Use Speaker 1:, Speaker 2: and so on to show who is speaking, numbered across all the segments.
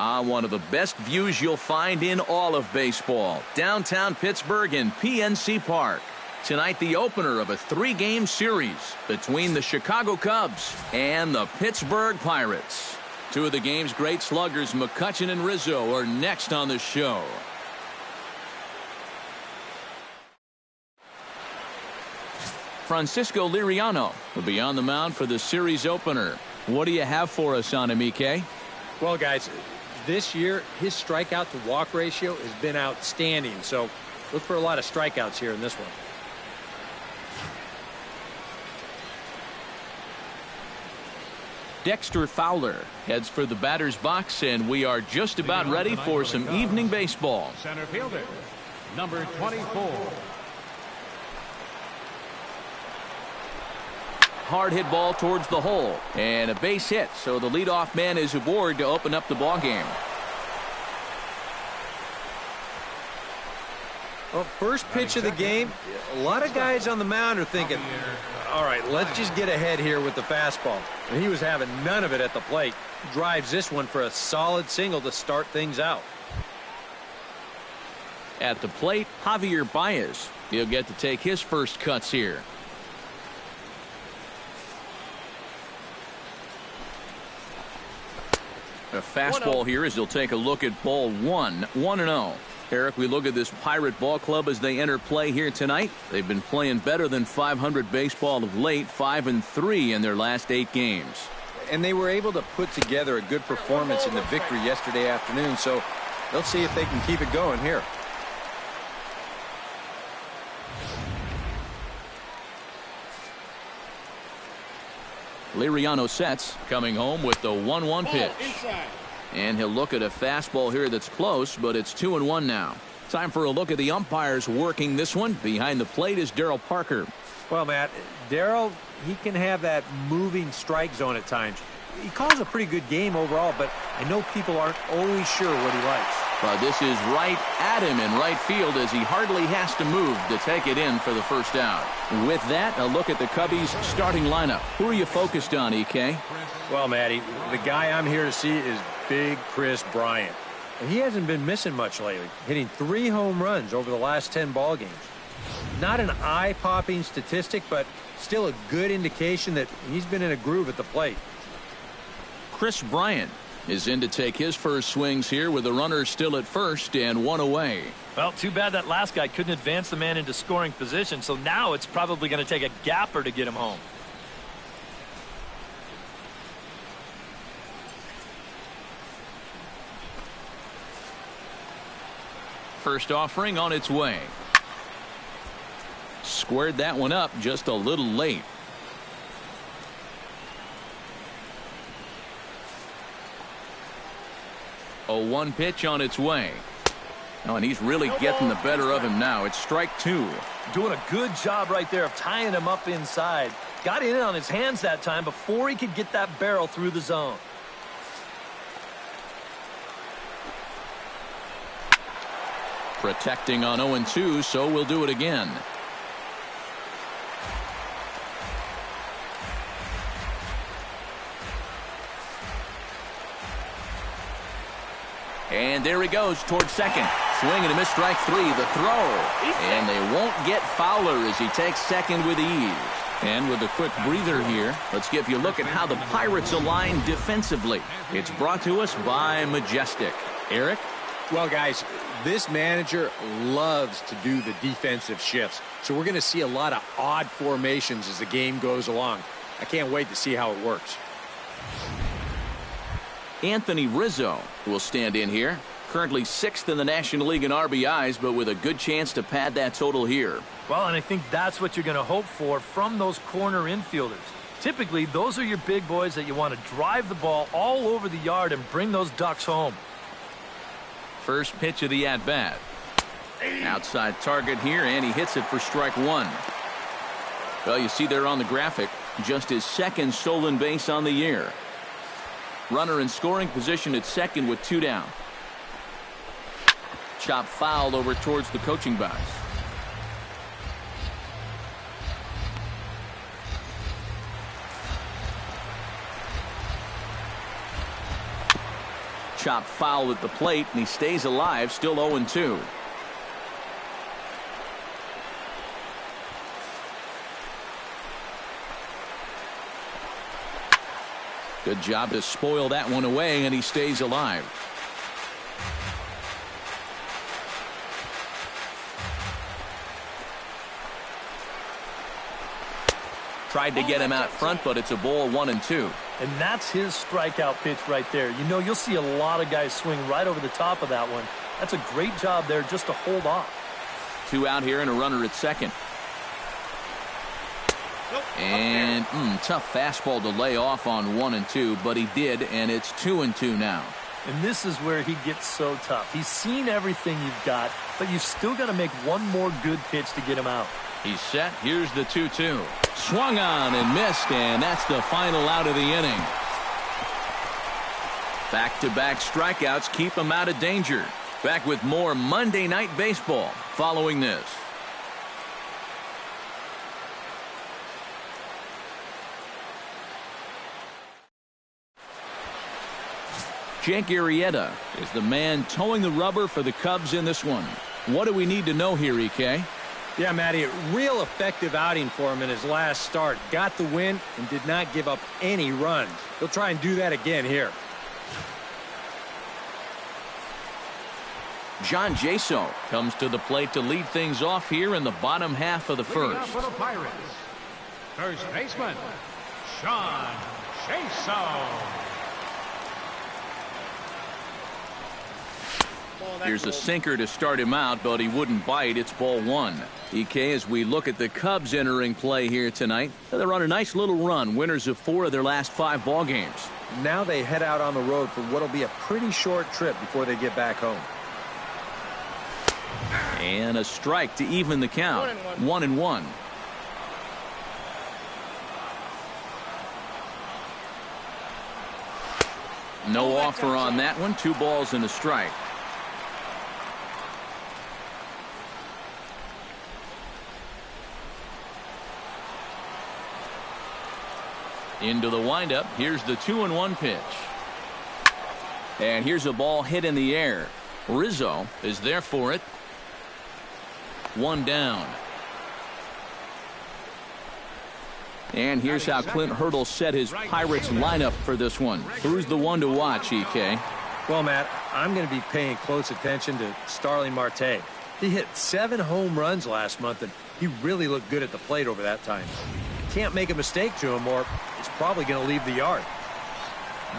Speaker 1: One of the best views you'll find in all of baseball. Downtown Pittsburgh in PNC Park. Tonight, the opener of a 3-game series between the Chicago Cubs and the Pittsburgh Pirates. Two of the game's great sluggers, McCutchen and Rizzo, are next on the show. Francisco Liriano will be on the mound for the series opener. What do you have for us on him, EK?
Speaker 2: Well, guys, this year his strikeout to walk ratio has been outstanding, so look for a lot of strikeouts here in this one.
Speaker 1: Dexter Fowler heads for the batter's box, and we are just about ready for some evening baseball.
Speaker 3: Center fielder, number 24.
Speaker 1: Hard hit ball towards the hole, and a base hit, so the leadoff man is aboard to open up the ball game.
Speaker 2: Well, first pitch of the game, a lot of guys on the mound are thinking, all right, let's just get ahead here with the fastball. And he was having none of it at the plate. Drives this one for a solid single to start things out.
Speaker 1: At the plate, Javier Baez. He'll get to take his first cuts here. A fastball here as he'll take a look at ball 1, 1-0. Eric, we look at this Pirate ball club as they enter play here tonight. They've been playing better than .500 baseball of late, 5-3 in their last 8 games.
Speaker 2: And they were able to put together a good performance in the victory yesterday afternoon, so they'll see if they can keep it going here.
Speaker 1: Liriano sets, coming home with the 1-1 pitch. And he'll look at a fastball here that's close, but it's 2-1 now. Time for a look at the umpires working this one. Behind the plate is Darryl Parker.
Speaker 2: Well, Matt, Darryl, he can have that moving strike zone at times. He calls a pretty good game overall, but I know people aren't always sure what he likes.
Speaker 1: But this is right at him in right field as he hardly has to move to take it in for the first out. With that, a look at the Cubbies' starting lineup. Who are you focused on, EK?
Speaker 2: Well, Matty, the guy I'm here to see is Big Chris Bryant. And he hasn't been missing much lately, hitting 3 home runs over the last 10 ball games. Not an eye-popping statistic, but still a good indication that he's been in a groove at the plate.
Speaker 1: Chris Bryant is in to take his first swings here with the runner still at first and 1 away.
Speaker 4: Well, too bad that last guy couldn't advance the man into scoring position, so now it's probably going to take a gapper to get him home.
Speaker 1: First offering on its way. Squared that one up just a little late. A 1 pitch on its way. Oh, and he's really getting the better of him now. It's strike 2.
Speaker 4: Doing a good job right there of tying him up inside. Got in on his hands that time before he could get that barrel through the zone.
Speaker 1: Protecting on 0-2, so we'll do it again. And there he goes towards second. Swing and a miss, strike 3. The throw. And they won't get Fowler as he takes second with ease. And with a quick breather here, let's give you a look at how the Pirates align defensively. It's brought to us by Majestic. Eric?
Speaker 2: Well, guys, this manager loves to do the defensive shifts. So we're going to see a lot of odd formations as the game goes along. I can't wait to see how it works.
Speaker 1: Anthony Rizzo will stand in here. Currently 6th in the National League in RBIs, but with a good chance to pad that total here.
Speaker 4: Well, and I think that's what you're going to hope for from those corner infielders. Typically, those are your big boys that you want to drive the ball all over the yard and bring those Ducks home.
Speaker 1: First pitch of the at-bat. Outside target here, and he hits it for strike 1. Well, you see there on the graphic, just his 2nd stolen base on the year. Runner in scoring position at second with 2 down. Chop fouled over towards the coaching box. chopped foul at the plate, and he stays alive, still 0-2. Good job to spoil that one away, and he stays alive. Tried to get him out front, but it's a ball, 1-2.
Speaker 4: And that's his strikeout pitch right there. You know, you'll see a lot of guys swing right over the top of that one. That's a great job there just to hold off. 2 out here and a runner at second. And tough fastball to lay off on 1-2, but he did, and it's 2-2 now. And this is where he gets so tough. He's seen everything you've got, but you've still got to make one more good pitch to get him out.
Speaker 1: He's set. Here's the 2-2. Swung on and missed, and that's the final out of the inning. Back-to-back strikeouts keep him out of danger. Back with more Monday Night Baseball following this. Jake Arrieta is the man towing the rubber for the Cubs in this one. What do we need to know here, EK?
Speaker 2: Yeah, Matty, a real effective outing for him in his last start. Got the win and did not give up any runs. He'll try and do that again here.
Speaker 1: John Jaso comes to the plate to lead things off here in the bottom half of the first.
Speaker 3: For the Pirates, first baseman, John Jaso.
Speaker 1: Here's a sinker to start him out, but he wouldn't bite. It's ball 1. EK, as we look at the Cubs entering play here tonight, they're on a nice little run, winners of 4 of their last 5 ball games.
Speaker 2: Now they head out on the road for what'll be a pretty short trip before they get back home.
Speaker 1: And a strike to even the count. 1-1. No offer on that one. 2 balls and a strike. Into the windup. Here's the 2-1 pitch. And here's a ball hit in the air. Rizzo is there for it. 1 down. And here's how Clint Hurdle set his Pirates lineup for this one. Who's the one to watch, EK?
Speaker 2: Well, Matt, I'm going to be paying close attention to Starling Marte. He hit 7 home runs last month, and he really looked good at the plate over that time. Can't make a mistake to him, or he's probably going to leave the yard.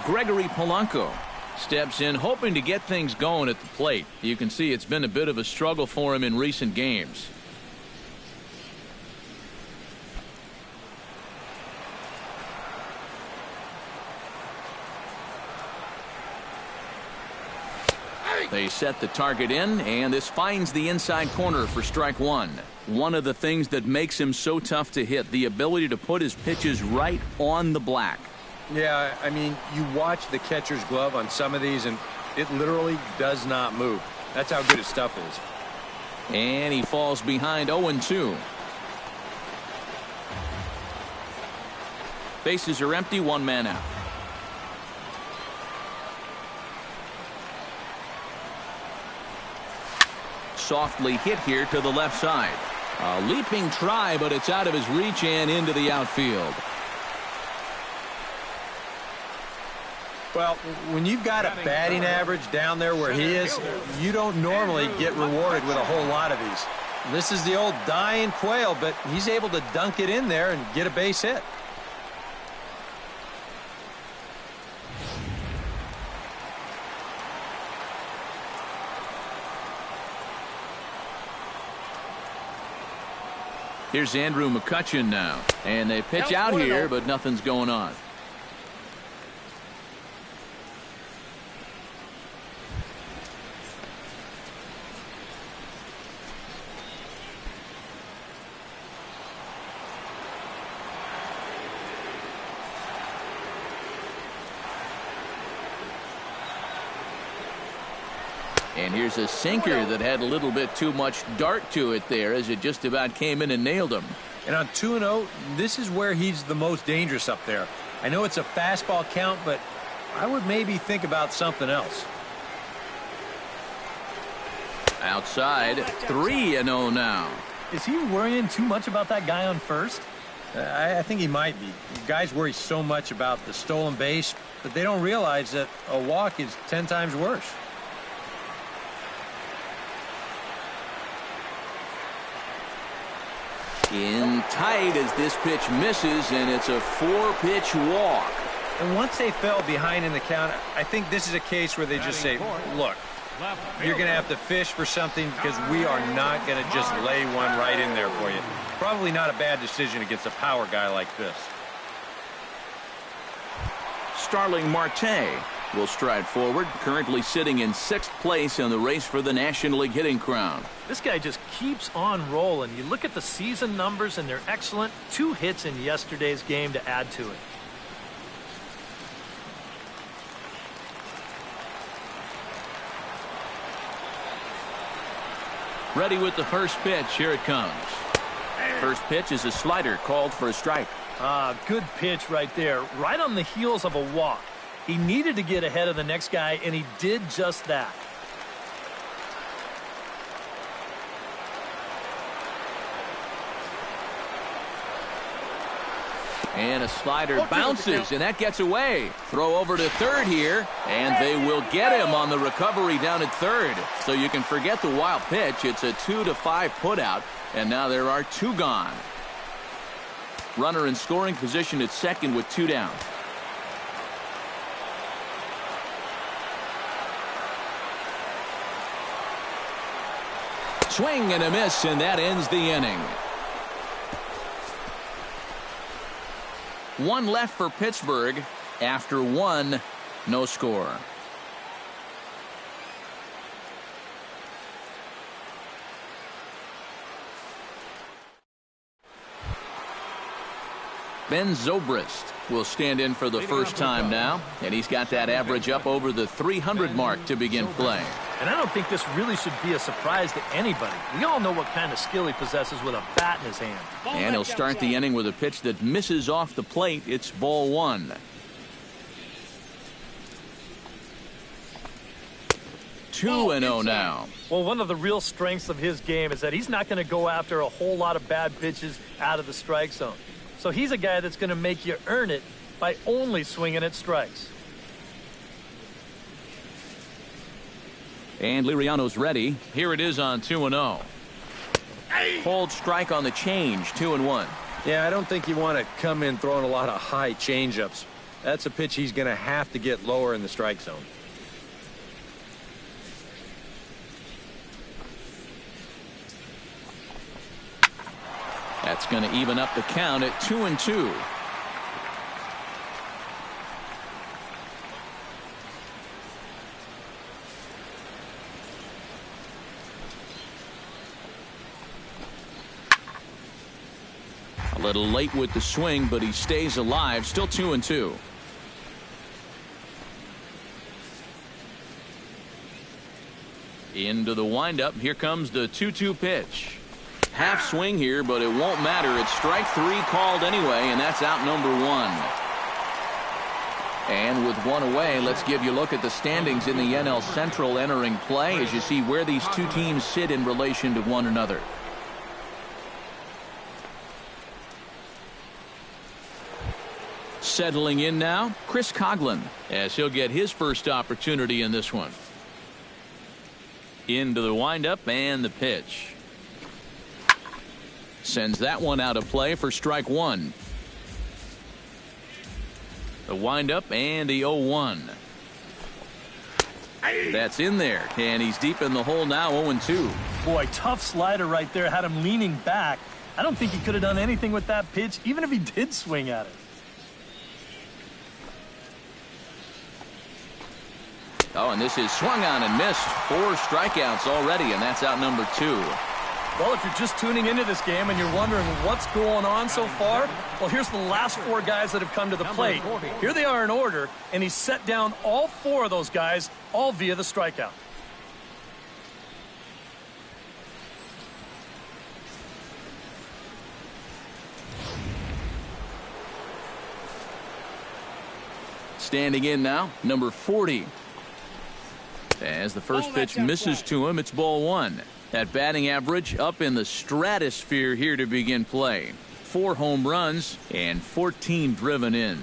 Speaker 1: Gregory Polanco steps in, hoping to get things going at the plate. You can see it's been a bit of a struggle for him in recent games. They set the target in, and this finds the inside corner for strike 1. One of the things that makes him so tough to hit, the ability to put his pitches right on the black.
Speaker 2: Yeah, I mean, you watch the catcher's glove on some of these, and it literally does not move. That's how good his stuff is.
Speaker 1: And he falls behind 0-2. Bases are empty, 1 man out. Softly hit here to the left side. A leaping try, but it's out of his reach and into the outfield.
Speaker 2: Well, when you've got a batting average down there where he is, you don't normally get rewarded with a whole lot of these. This is the old dying quail, but he's able to dunk it in there and get a base hit.
Speaker 1: Here's Andrew McCutchen now. And they pitch out here, but nothing's going on. And here's a sinker that had a little bit too much dart to it there as it just about came in and nailed him.
Speaker 2: And on 2-0, this is where he's the most dangerous up there. I know it's a fastball count, but I would maybe think about something else.
Speaker 1: Outside, 3-0 now.
Speaker 4: Is he worrying too much about that guy on first?
Speaker 2: I think he might be. Guys worry so much about the stolen base, but they don't realize that a walk is 10 times worse.
Speaker 1: In tight as this pitch misses, and it's a 4-pitch walk.
Speaker 2: And once they fell behind in the count, I think this is a case where they just say, look, you're going to have to fish for something because we are not going to just lay one right in there for you. Probably not a bad decision against a power guy like this.
Speaker 1: Starling Marte will stride forward, currently sitting in 6th place in the race for the National League hitting crown.
Speaker 4: This guy just keeps on rolling. You look at the season numbers, and they're excellent. 2 hits in yesterday's game to add to it.
Speaker 1: Ready with the first pitch. Here it comes. First pitch is a slider called for a strike.
Speaker 4: Good pitch right there. Right on the heels of a walk. He needed to get ahead of the next guy, and he did just that.
Speaker 1: And a slider bounces, and that gets away. Throw over to third here, and they will get him on the recovery down at third. So you can forget the wild pitch. It's a 2-5 putout, and now there are 2 gone. Runner in scoring position at second with 2 down. Swing and a miss, and that ends the inning. 1 left for Pittsburgh. After 1, no score. Ben Zobrist will stand in for the first time now, and he's got that average up over the 300 mark to begin play.
Speaker 4: And I don't think this really should be a surprise to anybody. We all know what kind of skill he possesses with a bat in his hand.
Speaker 1: And he'll start the inning with a pitch that misses off the plate. It's ball 1. 2-0 now.
Speaker 4: Well, one of the real strengths of his game is that he's not going to go after a whole lot of bad pitches out of the strike zone. So he's a guy that's going to make you earn it by only swinging at strikes.
Speaker 1: And Liriano's ready. Here it is on 2-0. Hold strike on the change, 2-1.
Speaker 2: Yeah, I don't think you want to come in throwing a lot of high changeups. That's a pitch he's going to have to get lower in the strike zone.
Speaker 1: That's going to even up the count at 2-2. A little late with the swing, but he stays alive. Still 2-2. Into the windup. Here comes the 2-2 pitch. Half swing here, but it won't matter. It's strike 3 called anyway, and that's out number 1. And with 1 away, let's give you a look at the standings in the NL Central entering play as you see where these 2 teams sit in relation to one another. Settling in now, Chris Coghlan, as he'll get his first opportunity in this one. Into the windup and the pitch. Sends that one out of play for strike 1. The windup and the 0-1. That's in there, and he's deep in the hole now, 0-2.
Speaker 4: Boy, tough slider right there, had him leaning back. I don't think he could have done anything with that pitch, even if he did swing at it.
Speaker 1: Oh, and this is swung on and missed. 4 strikeouts already, and that's out number 2.
Speaker 4: Well, if you're just tuning into this game and you're wondering what's going on so far, well, here's the last 4 guys that have come to the plate. Here they are in order, and he's set down all 4 of those guys, all via the strikeout.
Speaker 1: Standing in now, number 40. As the first pitch misses to him, it's ball one. That batting average up in the stratosphere here to begin play. 4 home runs and 14 driven in.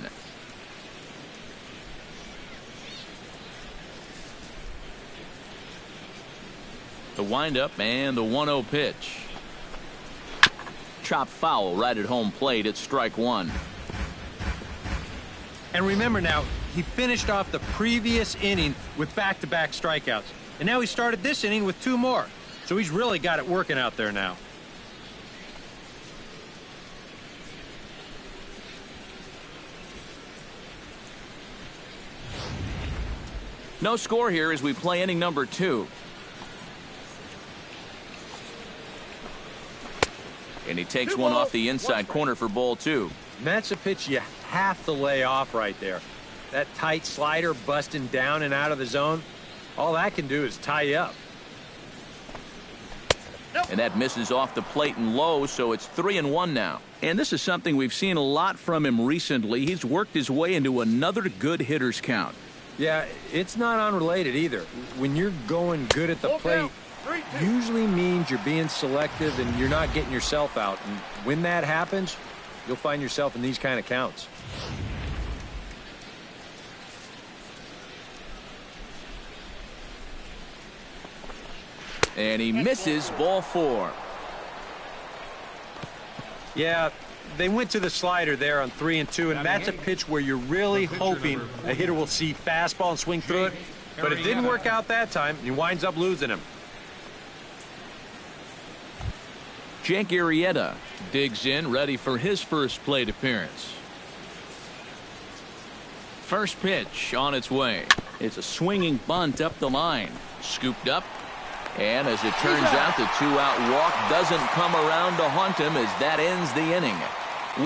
Speaker 1: The windup and the 1-0 pitch. Chop foul right at home plate. It's strike one.
Speaker 2: And remember now, he finished off the previous inning with back-to-back strikeouts. And now he started this inning with 2 more. So he's really got it working out there now.
Speaker 1: No score here as we play inning number 2. And he takes one off the inside corner for ball 2.
Speaker 2: And that's a pitch you have to lay off right there. That tight slider busting down and out of the zone, all that can do is tie you up.
Speaker 1: And that misses off the plate and low, so it's 3-1 now. And this is something we've seen a lot from him recently. He's worked his way into another good hitter's count.
Speaker 2: Yeah, it's not unrelated either. When you're going good at the plate, usually means you're being selective and you're not getting yourself out. And when that happens, you'll find yourself in these kind of counts.
Speaker 1: And he misses ball 4.
Speaker 2: Yeah, they went to the slider there on 3-2, and that's a pitch where you're really hoping a hitter will see fastball and swing through it. But it didn't work out that time, and he winds up losing him.
Speaker 1: Jake Arrieta digs in, ready for his first plate appearance. First pitch on its way. It's a swinging bunt up the line. Scooped up. And as it turns out, the 2-out walk doesn't come around to haunt him as that ends the inning.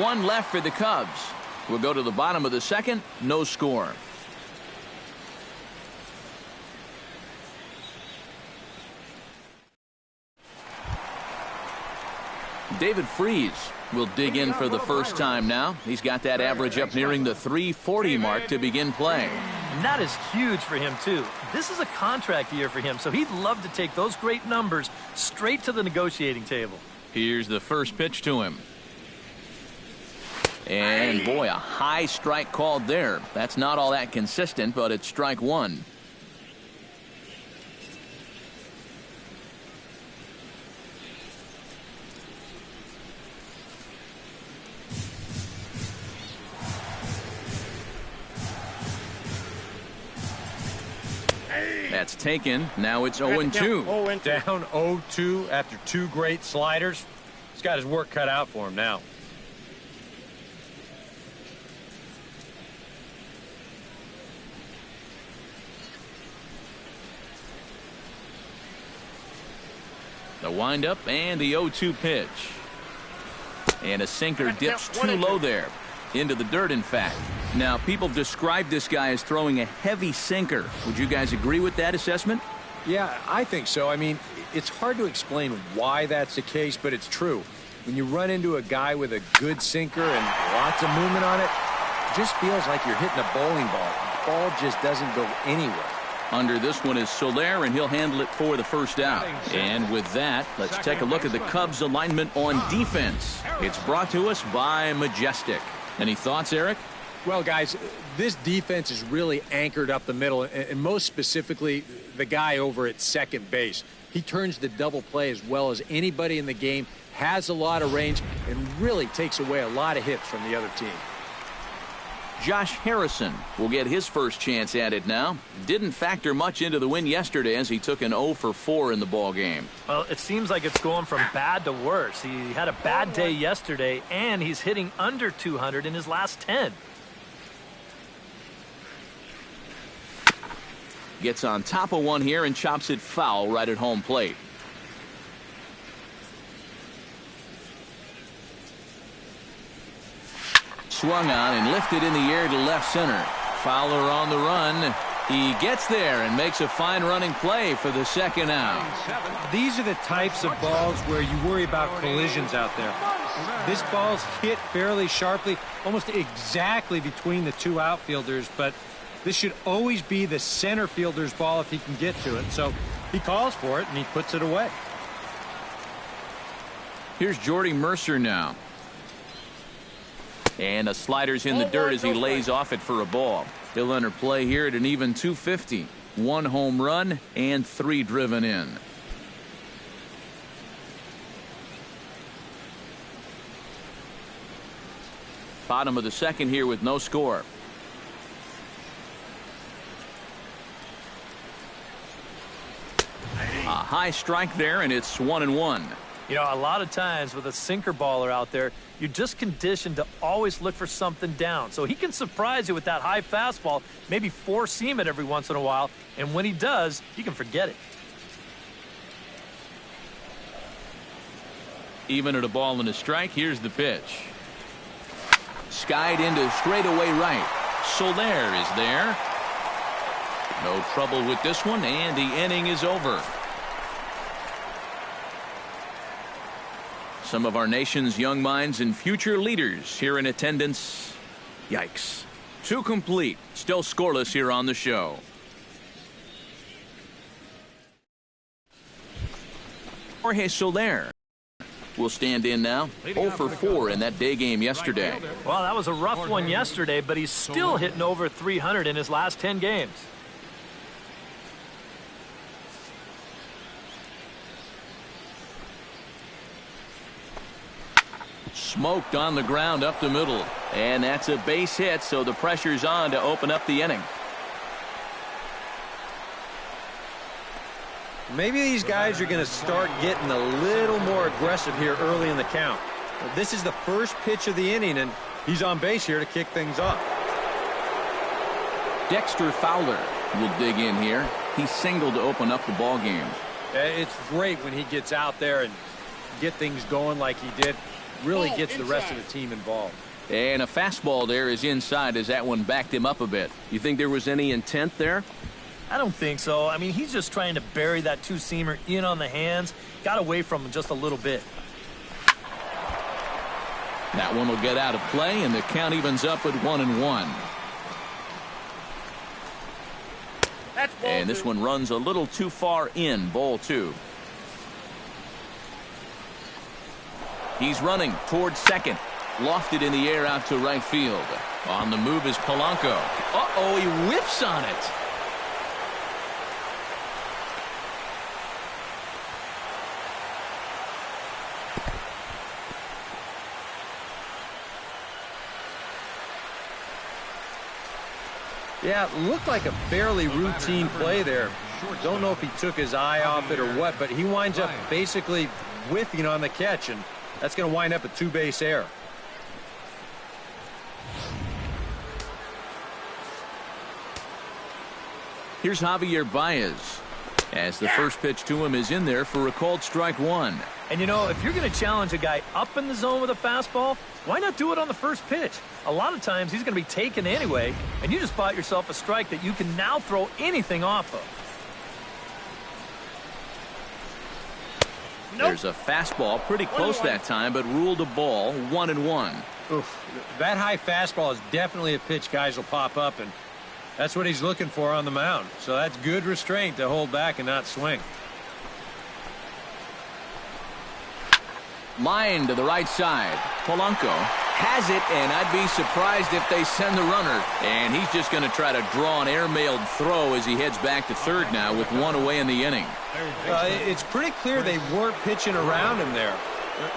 Speaker 1: 1 left for the Cubs. We'll go to the bottom of the second. No score. David Freese will dig in for the first time now. He's got that average up nearing the 340 mark to begin play.
Speaker 4: And that is huge for him, too. This is a contract year for him, so he'd love to take those great numbers straight to the negotiating table.
Speaker 1: Here's the first pitch to him. And, boy, a high strike called there. That's not all that consistent, but it's strike one. That's taken. Now it's 0-2.
Speaker 2: Down 0-2 after 2 great sliders. He's got his work cut out for him now.
Speaker 1: The windup and the 0-2 pitch. And a sinker dips too low there. Into the dirt, in fact. Now, people describe this guy as throwing a heavy sinker. Would you guys agree with that assessment?
Speaker 2: Yeah, I think so. I mean, it's hard to explain why that's the case, but it's true. When you run into a guy with a good sinker and lots of movement on it, it just feels like you're hitting a bowling ball. The ball just doesn't go anywhere.
Speaker 1: Under this one is Soler, and he'll handle it for the first out. And with that, let's take a look at the Cubs' alignment on defense. It's brought to us by Majestic. Any thoughts, Eric?
Speaker 2: Well, guys, this defense is really anchored up the middle, and most specifically, the guy over at second base. He turns the double play as well as anybody in the game, has a lot of range, and really takes away a lot of hits from the other team.
Speaker 1: Josh Harrison will get his first chance at it now. Didn't factor much into the win yesterday as he took an 0 for 4 in the ball game.
Speaker 4: Well, it seems like it's going from bad to worse. He had a bad day yesterday, and he's hitting under 200 in his last 10.
Speaker 1: Gets on top of one here and chops it foul right at home plate. Swung on and lifted in the air to left center. Fowler on the run. He gets there and makes a fine running play for the second out.
Speaker 2: These are the types of balls where you worry about collisions out there. This ball's hit fairly sharply, almost exactly between the 2 outfielders, but This should always be the center fielder's ball if he can get to it. So he calls for it, and he puts it away.
Speaker 1: Here's Jordy Mercer now. And a slider's in the dirt as he lays off it for a ball. He'll enter play here at an even 250. 1 home run and 3 driven in. Bottom of the second here with no score. A high strike there, and it's 1-1.
Speaker 4: You know, a lot of times with a sinker baller out there, you're just conditioned to always look for something down. So he can surprise you with that high fastball, maybe four-seam it every once in a while, and when he does, you can forget it.
Speaker 1: Even at a ball and a strike, here's the pitch. Skied into straightaway right. Soler is there. No trouble with this one, and the inning is over. Some of our nation's young minds and future leaders here in attendance. Yikes. 2 complete. Still scoreless here on the show. Jorge Soler will stand in now. 0 for 4 in that day game yesterday.
Speaker 4: Well, that was a rough one yesterday, but he's still hitting over 300 in his last 10 games.
Speaker 1: Smoked on the ground up the middle. And that's a base hit, so the pressure's on to open up the inning.
Speaker 2: Maybe these guys are going to start getting a little more aggressive here early in the count. This is the first pitch of the inning, and he's on base here to kick things off.
Speaker 1: Dexter Fowler will dig in here. He singled to open up the ball game.
Speaker 2: It's great when he gets out there and get things going like he did. Really gets the rest of the team involved.
Speaker 1: And a fastball there is inside as that one backed him up a bit. You think there was any intent there?
Speaker 4: I don't think so. I mean, he's just trying to bury that two-seamer in on the hands. Got away from him just a little bit.
Speaker 1: That one will get out of play, and the count evens up at 1-1. And this one runs a little too far in, ball 2. He's running towards second. Lofted in the air out to right field. On the move is Polanco. Uh-oh, he whiffs on it.
Speaker 2: Yeah, it looked like a fairly routine play there. Don't know if he took his eye off it or what, but he winds up basically whiffing on the catch, and that's going to wind up a 2-base error.
Speaker 1: Here's Javier Baez. As the first pitch to him is in there for a called strike 1.
Speaker 4: And you know, if you're going to challenge a guy up in the zone with a fastball, why not do it on the first pitch? A lot of times he's going to be taken anyway, and you just bought yourself a strike that you can now throw anything off of.
Speaker 1: There's a fastball pretty close that time, but ruled a ball. 1-1.
Speaker 2: Oof, that high fastball is definitely a pitch guys will pop up, and that's what he's looking for on the mound. So that's good restraint to hold back and not swing.
Speaker 1: Line to the right side. Polanco has it, and I'd be surprised if they send the runner. And he's just going to try to draw an airmailed throw as he heads back to third now with 1 away in the inning.
Speaker 2: It's pretty clear they weren't pitching around him there.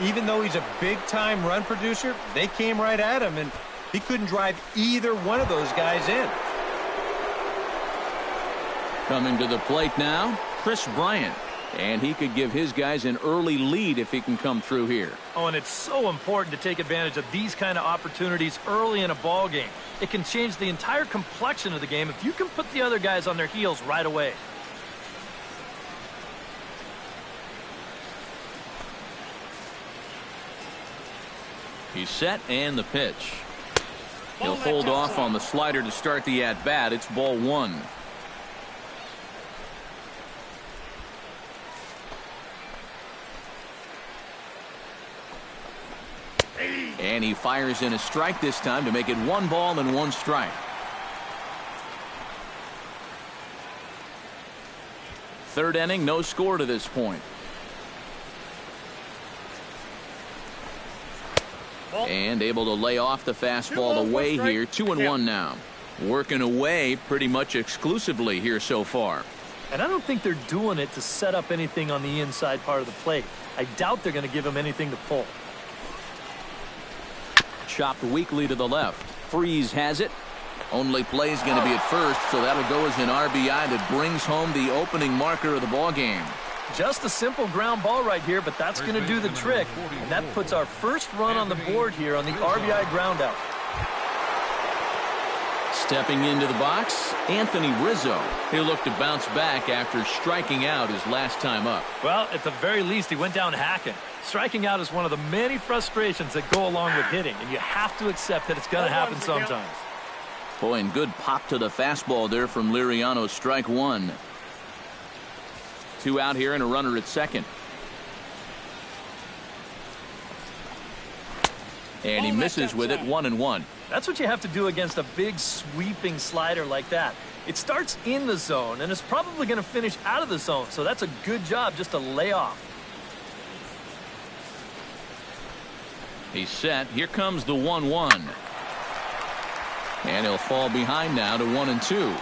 Speaker 2: Even though he's a big-time run producer, they came right at him, and he couldn't drive either one of those guys in.
Speaker 1: Coming to the plate now, Chris Bryant. And he could give his guys an early lead if he can come through here.
Speaker 4: Oh, and it's so important to take advantage of these kind of opportunities early in a ball game. It can change the entire complexion of the game if you can put the other guys on their heels right away.
Speaker 1: He's set, and the pitch. He'll hold off on the slider to start the at-bat. It's ball 1. And he fires in a strike this time to make it 1 ball and 1 strike. Third inning, no score to this point. And able to lay off the fastball away here. 2-1 now. Working away pretty much exclusively here so far.
Speaker 4: And I don't think they're doing it to set up anything on the inside part of the plate. I doubt they're going to give him anything to pull.
Speaker 1: Chopped weakly to the left. Freeze has it. Only play's going to be at first, so that'll go as an RBI that brings home the opening marker of the ball game.
Speaker 4: Just a simple ground ball right here, but that's going to do the trick. And that puts our first run on the board here on the RBI ground out.
Speaker 1: Stepping into the box, Anthony Rizzo. He'll look to bounce back after striking out his last time up.
Speaker 4: Well, at the very least, he went down hacking. Striking out is one of the many frustrations that go along with hitting, and you have to accept that it's going to happen sometimes.
Speaker 1: Boy, and good pop to the fastball there from Liriano. Strike one. 2 out here and a runner at second. And he misses with it. 1-1.
Speaker 4: That's what you have to do against a big sweeping slider like that. It starts in the zone and it's probably going to finish out of the zone, so that's a good job just to lay off.
Speaker 1: He's set. Here comes the 1-1. And he'll fall behind now to 1-2.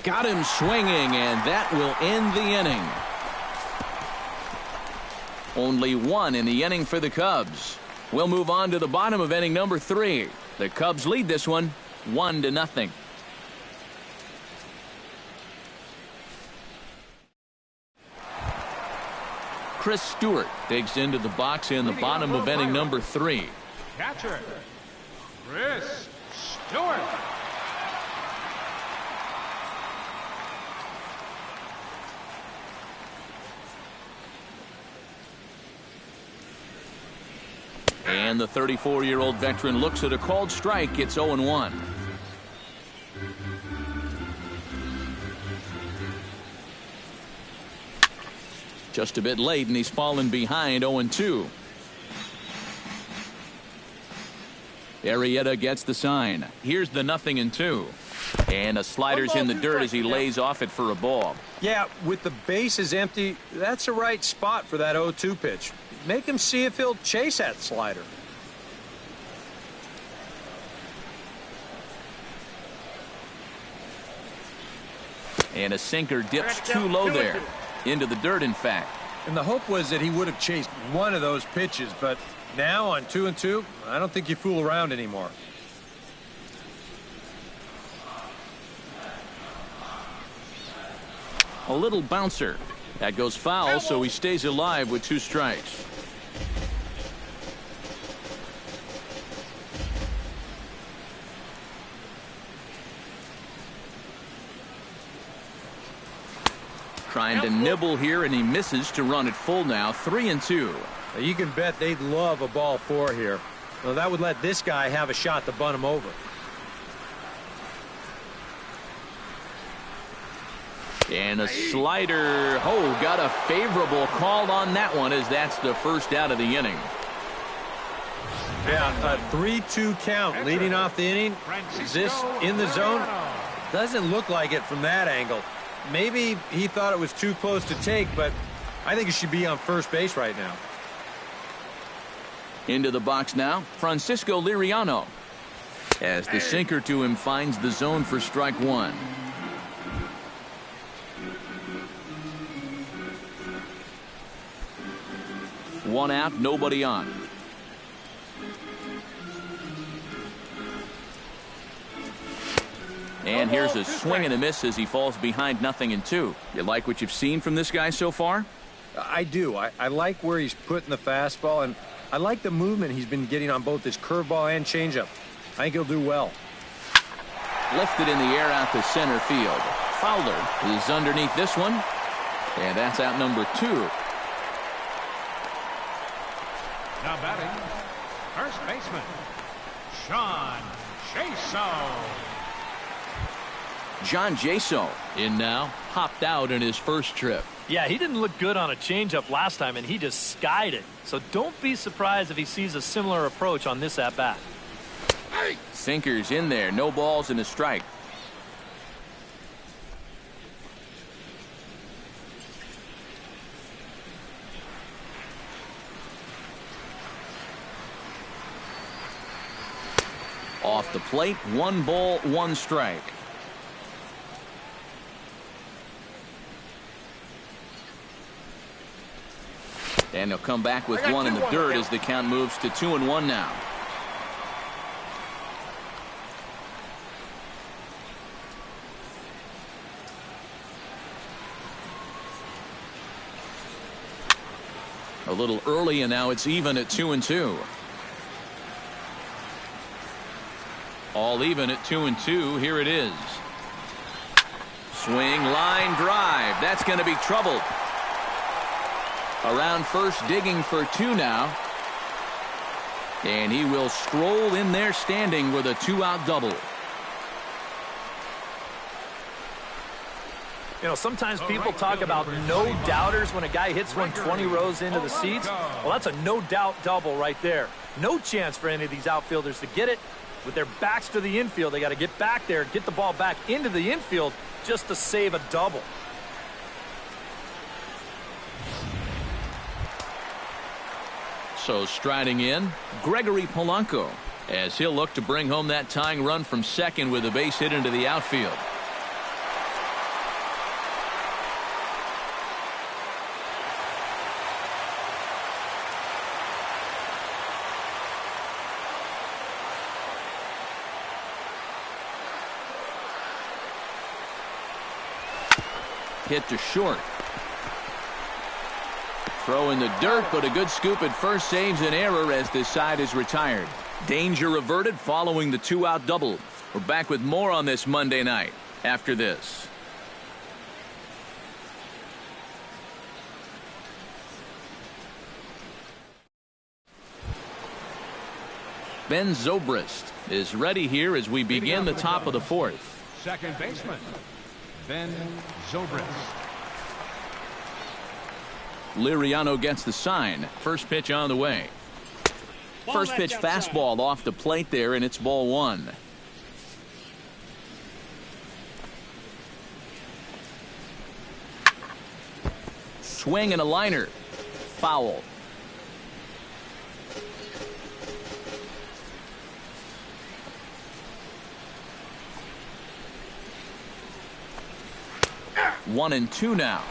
Speaker 1: Got him swinging, and that will end the inning. Only one in the inning for the Cubs. We'll move on to the bottom of inning number 3. The Cubs lead this one 1-0. Chris Stewart digs into the box in the bottom of inning number 3.
Speaker 3: Catcher, Chris Stewart.
Speaker 1: And the 34-year-old veteran looks at a called strike. It's 0-1. Just a bit late, and he's fallen behind. 0-2. Arrieta gets the sign. Here's the 0-2. And a slider's in the dirt as he lays off it for a ball.
Speaker 2: Yeah, with the bases empty, that's the right spot for that 0-2 pitch. Make him see if he'll chase that slider.
Speaker 1: And a sinker dips too low there. Into the dirt, in fact.
Speaker 2: And the hope was that he would have chased one of those pitches, but now on 2-2, I don't think you fool around anymore.
Speaker 1: A little bouncer. That goes foul, so he stays alive with 2 strikes. Trying to nibble here, and he misses to run it full now. 3-2.
Speaker 2: Now you can bet they'd love a ball 4 here. Well, that would let this guy have a shot to bunt him over.
Speaker 1: And a slider. Oh, got a favorable call on that one, as that's the first out of the inning.
Speaker 2: Yeah, a 3-2 count leading off the inning. Is this in the zone? Doesn't look like it from that angle. Maybe he thought it was too close to take, but I think it should be on first base right now.
Speaker 1: Into the box now, Francisco Liriano. As the sinker to him finds the zone for strike 1. One out, nobody on. And here's a swing and a miss as he falls behind 0-2. You like what you've seen from this guy so far?
Speaker 2: I do. I like where he's putting the fastball, and I like the movement he's been getting on both his curveball and changeup. I think he'll do well.
Speaker 1: Lifted in the air out to center field. Fowler is underneath this one, and that's out number 2.
Speaker 3: Now batting, first baseman, Sean Chaso.
Speaker 1: John Jaso in now, hopped out in his first trip.
Speaker 4: Yeah, he didn't look good on a changeup last time, and he just skied it. So don't be surprised if he sees a similar approach on this at-bat.
Speaker 1: Sinker's in there. No balls and a strike. Off the plate, 1 ball, 1 strike. And he'll come back with 1 in the dirt as the count moves to 2-1 now. A little early, and now it's even at 2-2. All even at 2-2. Here it is. Swing, line drive. That's going to be trouble. Around first, digging for 2 now. And he will stroll in there standing with a 2-out double.
Speaker 4: You know, sometimes people talk about no doubters when a guy hits one 20 rows into the seats. Well, that's a no-doubt double right there. No chance for any of these outfielders to get it. With their backs to the infield, they got to get back there, get the ball back into the infield just to save a double.
Speaker 1: So striding in, Gregory Polanco, as he'll look to bring home that tying run from second with a base hit into the outfield. Hit to short. Throw in the dirt, but a good scoop at first saves an error as this side is retired. Danger averted following the 2-out double. We're back with more on this Monday night after this. Ben Zobrist is ready here as we begin the top of the 4th.
Speaker 3: Second baseman, Ben Zobrist.
Speaker 1: Liriano gets the sign. First pitch on the way. First pitch fastball off the plate there, and it's ball 1. Swing and a liner. Foul. One and 2 now.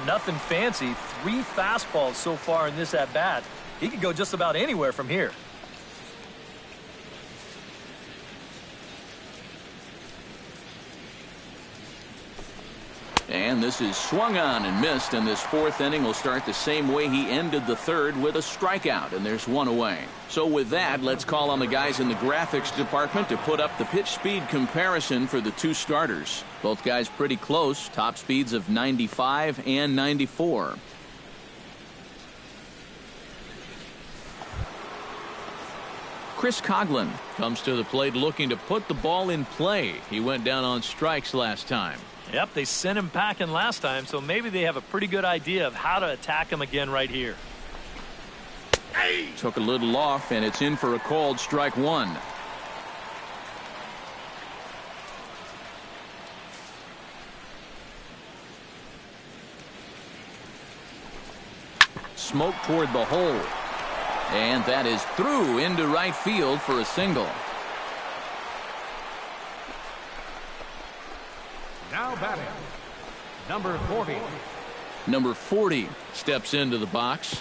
Speaker 4: Nothing fancy. 3 fastballs so far in this at-bat. He could go just about anywhere from here.
Speaker 1: And this is swung on and missed, and this 4th inning will start the same way he ended the 3rd, with a strikeout, and there's 1 away. So with that, let's call on the guys in the graphics department to put up the pitch speed comparison for the 2 starters. Both guys pretty close, top speeds of 95 and 94. Chris Coughlin comes to the plate looking to put the ball in play. He went down on strikes last time.
Speaker 4: Yep, they sent him packing last time, so maybe they have a pretty good idea of how to attack him again right here.
Speaker 1: Took a little off, and it's in for a called strike 1. Smoke toward the hole. And that is through into right field for a single.
Speaker 3: Now batting, number 40.
Speaker 1: Number 40 steps into the box.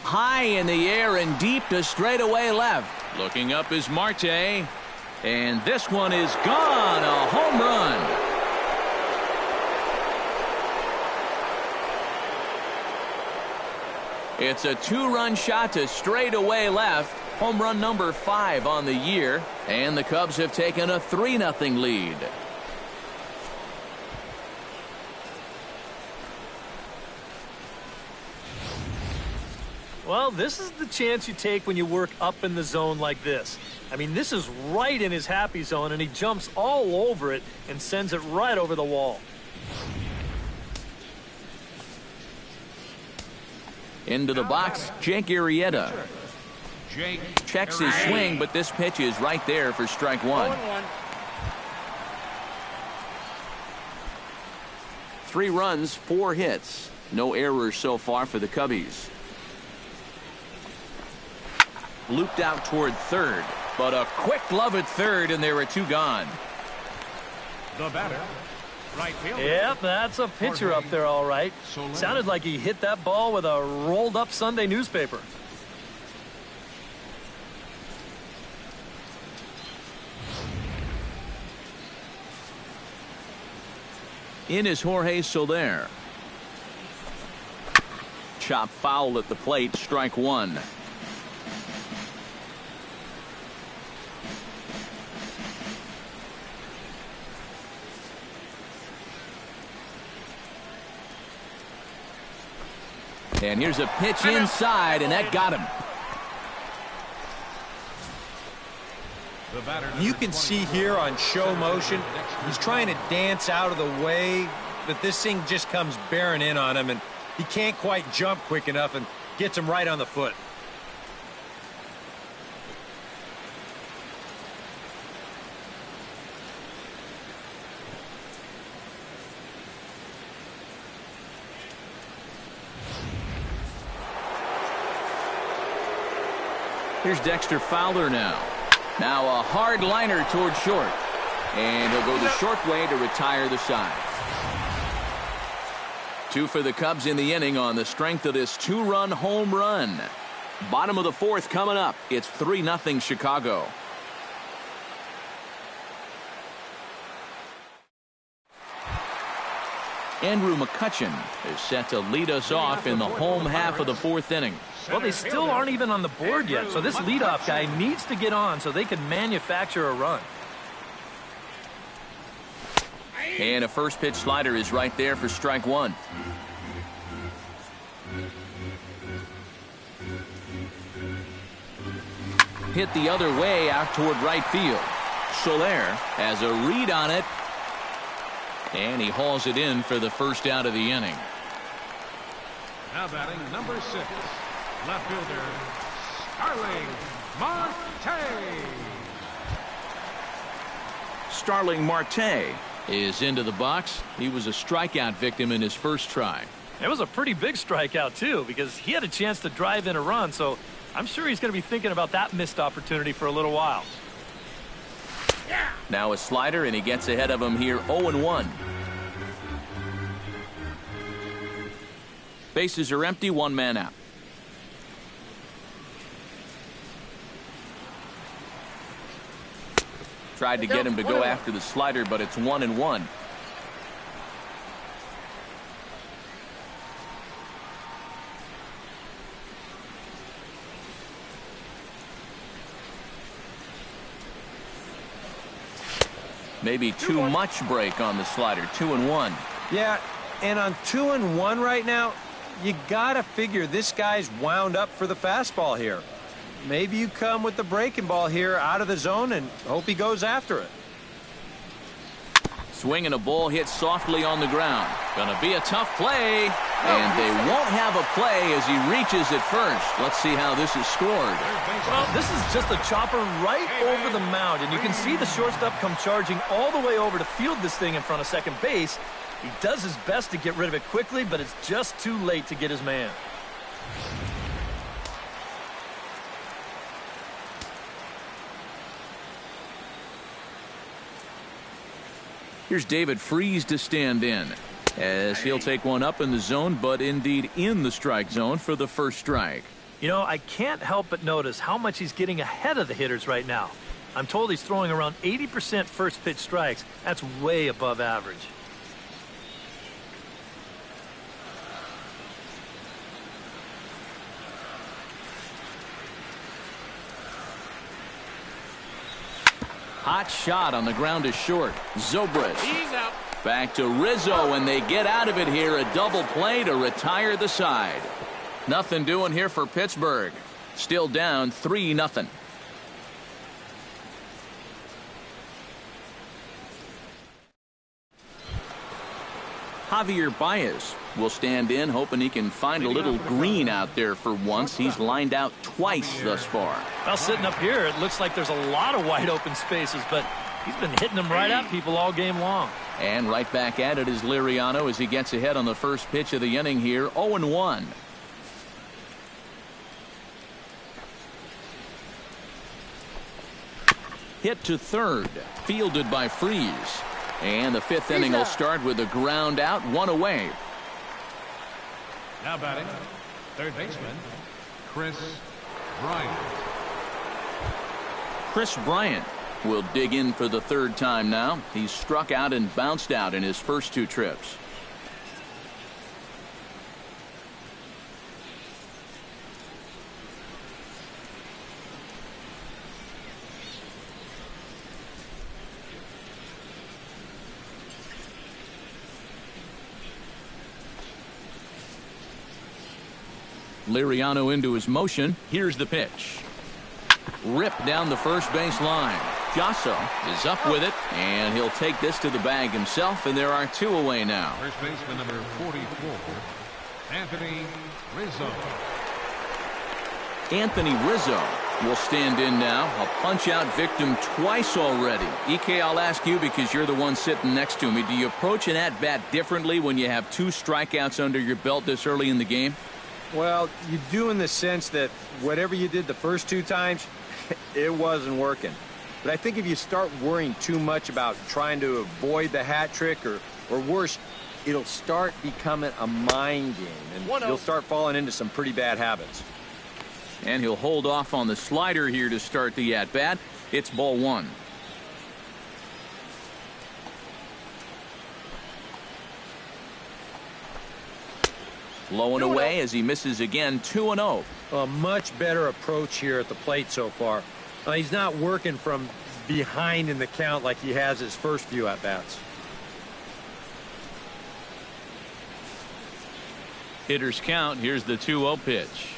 Speaker 1: High in the air and deep to straightaway left. Looking up is Marte. And this one is gone. A home run. It's a 2-run shot to straightaway left. Home run number 5 on the year. And the Cubs have taken a 3-0 lead.
Speaker 4: Well, this is the chance you take when you work up in the zone like this. I mean, this is right in his happy zone, and he jumps all over it and sends it right over the wall.
Speaker 1: Into the box, Jake Arrieta. Checks his swing, but this pitch is right there for strike one. 3 runs, 4 hits. No errors so far for the Cubbies. Looped out toward third, but a quick glove at third, and there are 2 gone.
Speaker 3: The batter, right fielder.
Speaker 4: Yep, that's a pitcher up there, all right. Sounded like he hit that ball with a rolled-up Sunday newspaper.
Speaker 1: In is Jorge Soler. Chop foul at the plate, strike one. And here's a pitch inside, and that got him.
Speaker 2: You can see here on show motion, he's trying to dance out of the way, but this thing just comes bearing in on him, and he can't quite jump quick enough and gets him right on the foot.
Speaker 1: Here's Dexter Fowler now. Now a hard liner toward short. And he'll go the short way to retire the side. 2 for the Cubs in the inning on the strength of this 2-run home run. Bottom of the 4th coming up. It's 3-0 Chicago. Andrew McCutchen is set to lead us off in the home half of the 4th inning.
Speaker 4: Well, they still aren't even on the board yet, so this leadoff guy needs to get on so they can manufacture a run.
Speaker 1: And a first pitch slider is right there for strike one. Hit the other way out toward right field. Soler has a read on it, and he hauls it in for the first out of the inning.
Speaker 3: Now batting number 6. Left fielder, Starling Marte.
Speaker 1: Starling Marte is into the box. He was a strikeout victim in his first try.
Speaker 4: It was a pretty big strikeout, too, because he had a chance to drive in a run, so I'm sure he's going to be thinking about that missed opportunity for a little while.
Speaker 1: Now a slider, and he gets ahead of him here 0-1. Bases are empty, 1 man out. Tried to get him to go after the slider, but it's 1-1. Maybe too much break on the slider. 2-1.
Speaker 2: Yeah, and on 2-1 right now, you gotta figure this guy's wound up for the fastball here. Maybe you come with the breaking ball here out of the zone and hope he goes after it.
Speaker 1: Swinging a ball hit softly on the ground. Gonna be a tough play, and they won't have a play as he reaches at first. Let's see how this is scored.
Speaker 4: Well, this is just a chopper right over the mound, and you can see the shortstop come charging all the way over to field this thing in front of second base. He does his best to get rid of it quickly, but it's just too late to get his man.
Speaker 1: Here's David Freese to stand in, as he'll take one up in the zone, but indeed in the strike zone for the first strike.
Speaker 4: You know, I can't help but notice how much he's getting ahead of the hitters right now. I'm told he's throwing around 80% first pitch strikes. That's way above average.
Speaker 1: Hot shot on the ground is short. Zobrist. Back to Rizzo, and they get out of it here. A double play to retire the side. Nothing doing here for Pittsburgh. Still down 3-0. Javier Baez will stand in, hoping he can find a little green out there for once. He's lined out twice thus far.
Speaker 4: Well, sitting up here, it looks like there's a lot of wide open spaces, but he's been hitting them right at people all game long.
Speaker 1: And right back at it is Liriano as he gets ahead on the first pitch of the inning here, 0-1. Hit to third, fielded by Freeze. And the fifth inning will start with a ground out, one away.
Speaker 3: Now batting, third baseman, Chris Bryant.
Speaker 1: Chris Bryant will dig in for the third time now. He's struck out and bounced out in his first two trips. Liriano into his motion. Here's the pitch. Ripped down the first base line. Jasso is up with it, and he'll take this to the bag himself, and there are two away now.
Speaker 3: First baseman number 44, Anthony Rizzo.
Speaker 1: Anthony Rizzo will stand in now. A punch-out victim twice already. EK, I'll ask you because you're the one sitting next to me. Do you approach an at-bat differently when you have two strikeouts under your belt this early in the game?
Speaker 2: Well, you do in the sense that whatever you did the first two times, it wasn't working. But I think if you start worrying too much about trying to avoid the hat trick or worse, it'll start becoming a mind game, and you'll start falling into some pretty bad habits.
Speaker 1: And he'll hold off on the slider here to start the at-bat. It's ball one. Low and away as he misses again, 2-0.
Speaker 2: A much better approach here at the plate so far. He's not working from behind in the count like he has his first few at-bats.
Speaker 1: Hitters count. Here's the 2-0 pitch.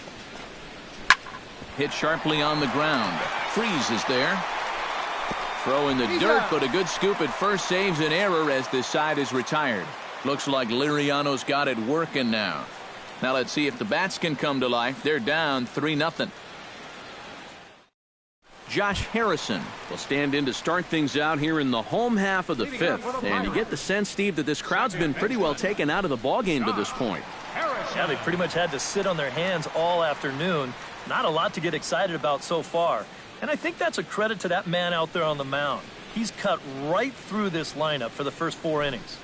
Speaker 1: Hit sharply on the ground. Freeze is there. Throw in the dirt, but a good scoop at first saves an error as this side is retired. Looks like Liriano's got it working now. Now let's see if the bats can come to life. They're down 3-0. Josh Harrison will stand in to start things out here in the home half of the fifth. And you get the sense, Steve, that this crowd's been pretty well taken out of the ballgame to this point.
Speaker 4: Yeah, they pretty much had to sit on their hands all afternoon. Not a lot to get excited about so far. And I think that's a credit to that man out there on the mound. He's cut right through this lineup for the first 4 innings.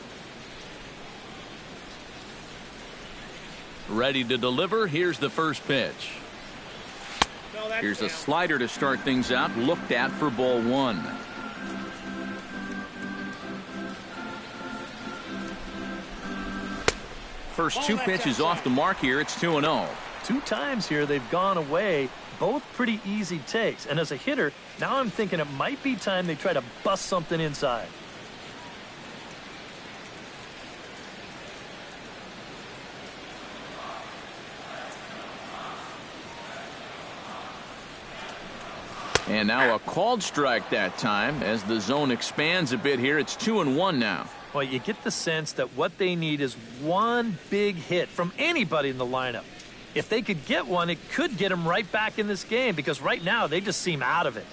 Speaker 1: Ready to deliver. Here's the first pitch. Here's a slider to start things out. Looked at for ball one. First two pitches off the mark here. It's 2-0.
Speaker 4: 2 times here they've gone away. Both pretty easy takes. And as a hitter, now I'm thinking it might be time they try to bust something inside.
Speaker 1: And now a called strike that time as the zone expands a bit here. It's 2-1 now.
Speaker 4: Well, you get the sense that what they need is one big hit from anybody in the lineup. If they could get one, it could get them right back in this game because right now they just seem out of it.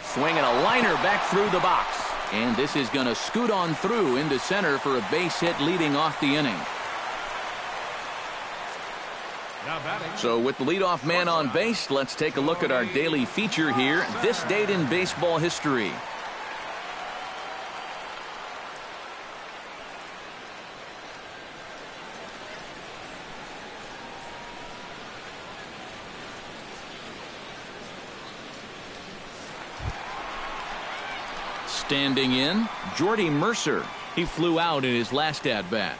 Speaker 1: Swinging a liner back through the box. And this is going to scoot on through into center for a base hit leading off the inning. So with the leadoff man on base, let's take a look at our daily feature here. This date in baseball history. Standing in, Jordy Mercer. He flew out in his last at-bat.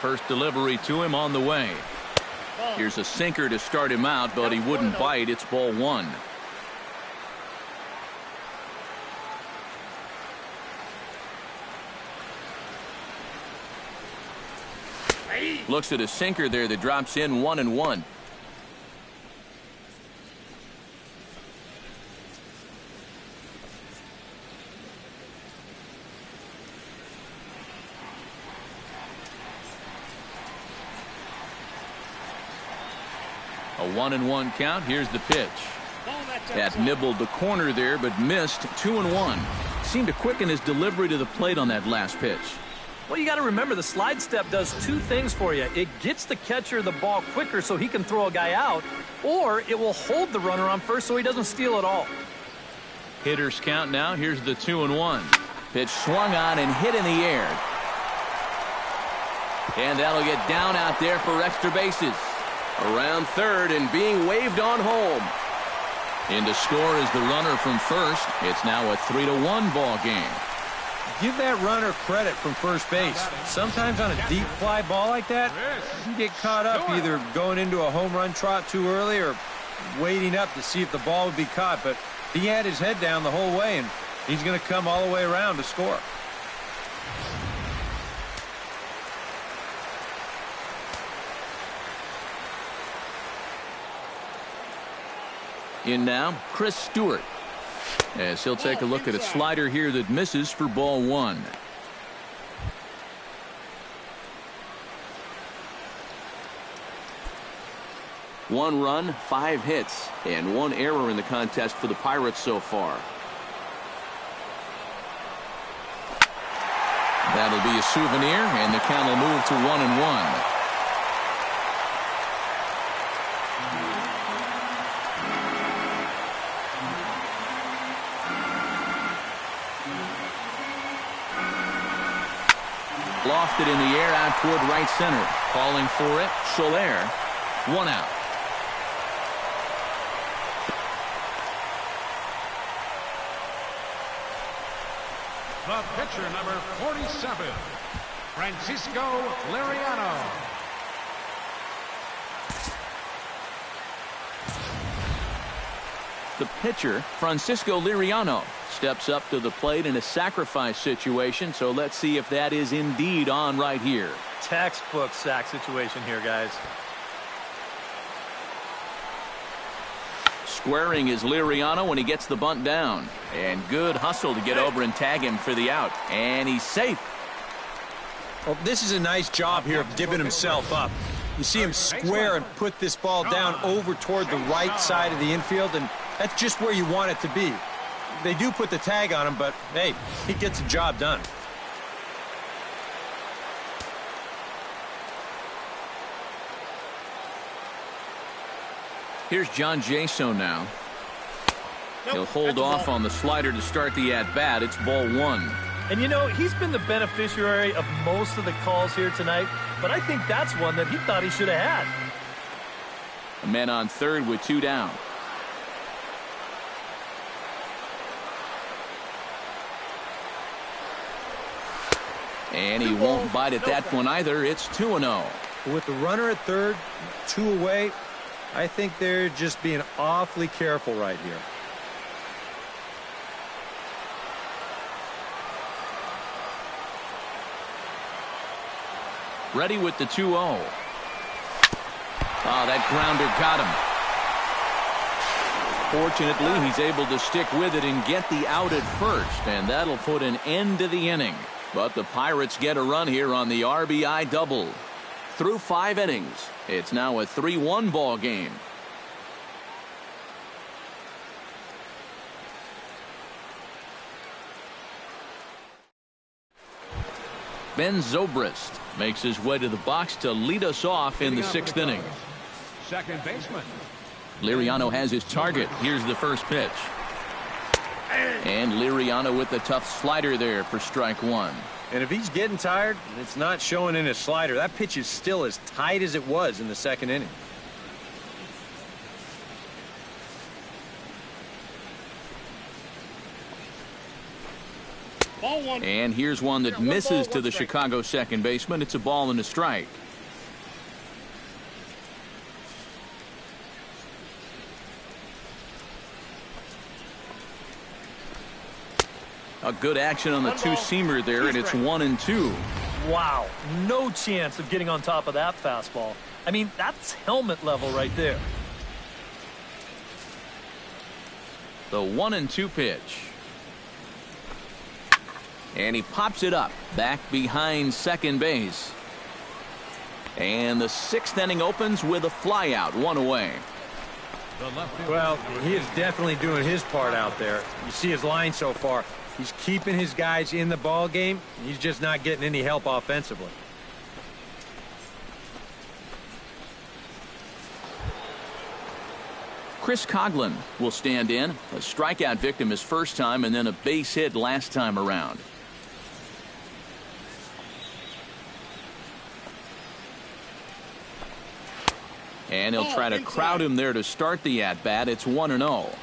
Speaker 1: First delivery to him on the way. Here's a sinker to start him out, but he wouldn't bite. It's ball one. Looks at a sinker there that drops in 1-1. A 1-1 count. Here's the pitch. That nibbled the corner there, but missed. 2-1. Seemed to quicken his delivery to the plate on that last pitch.
Speaker 4: Well, you got to remember the slide step does two things for you. It gets the catcher the ball quicker so he can throw a guy out, or it will hold the runner on first so he doesn't steal it all.
Speaker 1: Hitters count now. Here's the 2-1. Pitch swung on and hit in the air. And that'll get down out there for extra bases. Around third and being waved on home. In to score is the runner from first. It's now a 3-1 ball game.
Speaker 2: Give that runner credit from first base. Sometimes on a deep fly ball like that, you get caught up either going into a home run trot too early or waiting up to see if the ball would be caught. But he had his head down the whole way, and he's going to come all the way around to score.
Speaker 1: In now, Chris Stewart. As he'll take a look at a slider here that misses for ball one. One run, 5 hits, and 1 error in the contest for the Pirates so far. That'll be a souvenir, and the count will move to 1-1. Lofted in the air out toward right center. Calling for it, Soler. 1 out.
Speaker 3: The pitcher, number 47, Francisco Liriano.
Speaker 1: The pitcher, Francisco Liriano, steps up to the plate in a sacrifice situation, so let's see if that is indeed on right here.
Speaker 4: Textbook sack situation here, guys.
Speaker 1: Squaring is Liriano when he gets the bunt down. And good hustle to get over and tag him for the out. And he's safe.
Speaker 2: Well, this is a nice job here of giving himself up. You see him square and put this ball down over toward the right side of the infield, and that's just where you want it to be. They do put the tag on him, but, hey, he gets the job done.
Speaker 1: Here's John Jaso now. He'll hold off on the slider to start the at-bat. It's ball one.
Speaker 4: And, you know, he's been the beneficiary of most of the calls here tonight, but I think that's one that he thought he should have had.
Speaker 1: A man on third with 2 down. And he won't bite at that one either. It's 2-0.
Speaker 2: With the runner at third, 2 away, I think they're just being awfully careful right here.
Speaker 1: Ready with the 2-0. Oh, that grounder got him. Fortunately, he's able to stick with it and get the out at first, and that'll put an end to the inning. But the Pirates get a run here on the RBI double. Through 5 innings, it's now a 3-1 ball game. Ben Zobrist makes his way to the box to lead us off in the 6th inning.
Speaker 3: Second baseman.
Speaker 1: Liriano has his target. Here's the first pitch. And Liriano with the tough slider there for strike 1.
Speaker 2: And if he's getting tired, it's not showing in his slider. That pitch is still as tight as it was in the 2nd inning.
Speaker 1: And here's one that misses to the Chicago second baseman. It's a ball and a strike. A good action on the two-seamer there, and it's 1-2.
Speaker 4: Wow, no chance of getting on top of that fastball. I mean, that's helmet level right there.
Speaker 1: The 1-2 pitch. And he pops it up back behind second base. And the 6th inning opens with a flyout, 1 away.
Speaker 2: Well, he is definitely doing his part out there. You see his line so far. He's keeping his guys in the ball game. He's just not getting any help offensively.
Speaker 1: Chris Coughlin will stand in. A strikeout victim his first time and then a base hit last time around. And he'll try to crowd him there to start the at-bat. It's 1-0.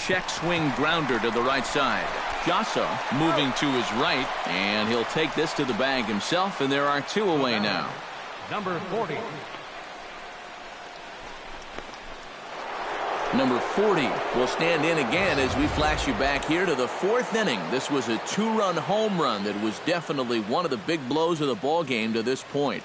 Speaker 1: Check swing grounder to the right side. Jasa moving to his right, and he'll take this to the bag himself, and there are 2 away now.
Speaker 3: Number 40.
Speaker 1: Number 40 will stand in again as we flash you back here to the 4th inning. This was a 2-run home run that was definitely one of the big blows of the ball game to this point.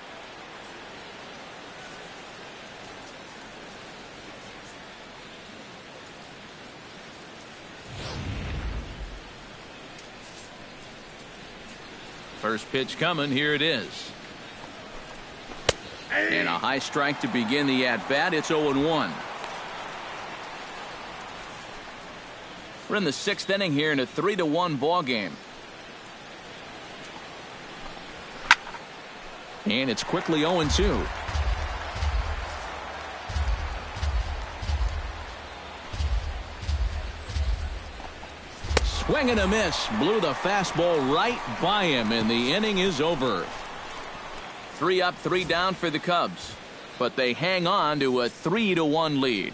Speaker 1: First pitch coming. Here it is. And a high strike to begin the at-bat. It's 0-1. We're in the 6th inning here in a 3-1 ball game. And it's quickly 0-2. Swing and a miss. Blew the fastball right by him, and the inning is over. 3 up, 3 down for the Cubs. But they hang on to a 3-1 lead.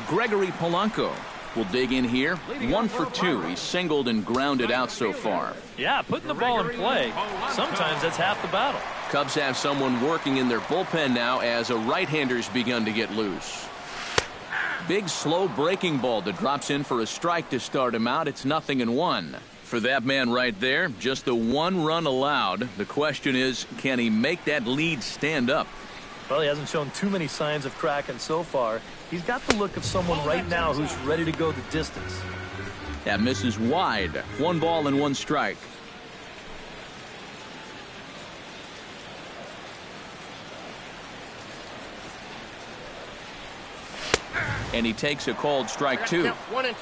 Speaker 1: Gregory Polanco will dig in here. 1 for 2. He's singled and grounded out so far.
Speaker 4: Yeah, putting the ball in play, sometimes that's half the battle.
Speaker 1: Cubs have someone working in their bullpen now as a right-hander's begun to get loose. Big, slow breaking ball that drops in for a strike to start him out. It's 0-1. For that man right there, just the 1 run allowed. The question is, can he make that lead stand up?
Speaker 4: Well, he hasn't shown too many signs of cracking so far. He's got the look of someone right now who's ready to go the distance.
Speaker 1: That misses wide. 1 ball and 1 strike. And he takes a called strike 2.
Speaker 5: 1-2.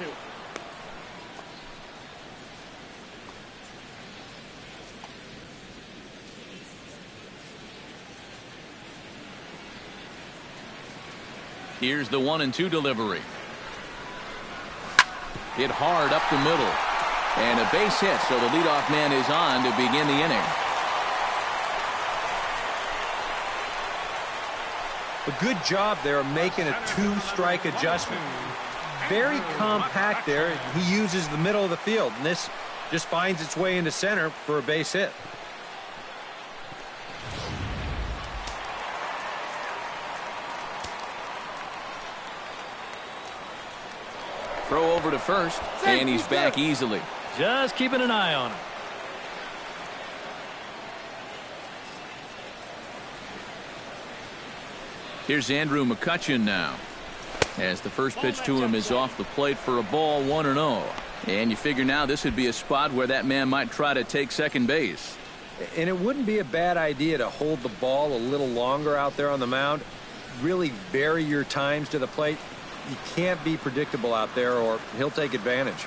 Speaker 1: Here's the 1-2 delivery. Hit hard up the middle. And a base hit, so the leadoff man is on to begin the inning.
Speaker 2: A good job there of making a 2-strike adjustment. Very compact there. He uses the middle of the field, and this just finds its way into center for a base hit.
Speaker 1: Throw over to first, and he's back easily.
Speaker 4: Just keeping an eye on him.
Speaker 1: Here's Andrew McCutchen now, as the first pitch to him is off the plate for a ball, 1-0. And you figure now this would be a spot where that man might try to take second base.
Speaker 2: And it wouldn't be a bad idea to hold the ball a little longer out there on the mound. Really vary your times to the plate. You can't be predictable out there, or he'll take advantage.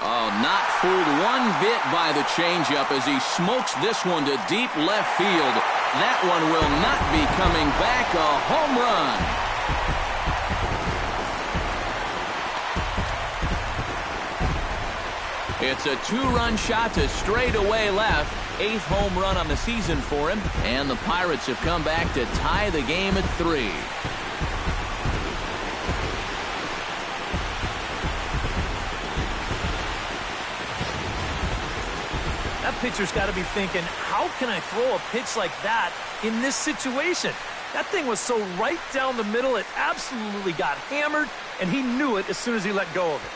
Speaker 1: Oh, not fooled one bit by the changeup as he smokes this one to deep left field. That one will not be coming back. A home run. It's a 2-run shot to straightaway left. 8th home run on the season for him, and the Pirates have come back to tie the game at 3.
Speaker 4: pitcher's got to be thinking, how can I throw a pitch like that in this situation? That thing was so right down the middle, it absolutely got hammered, and he knew it as soon as he let go of it.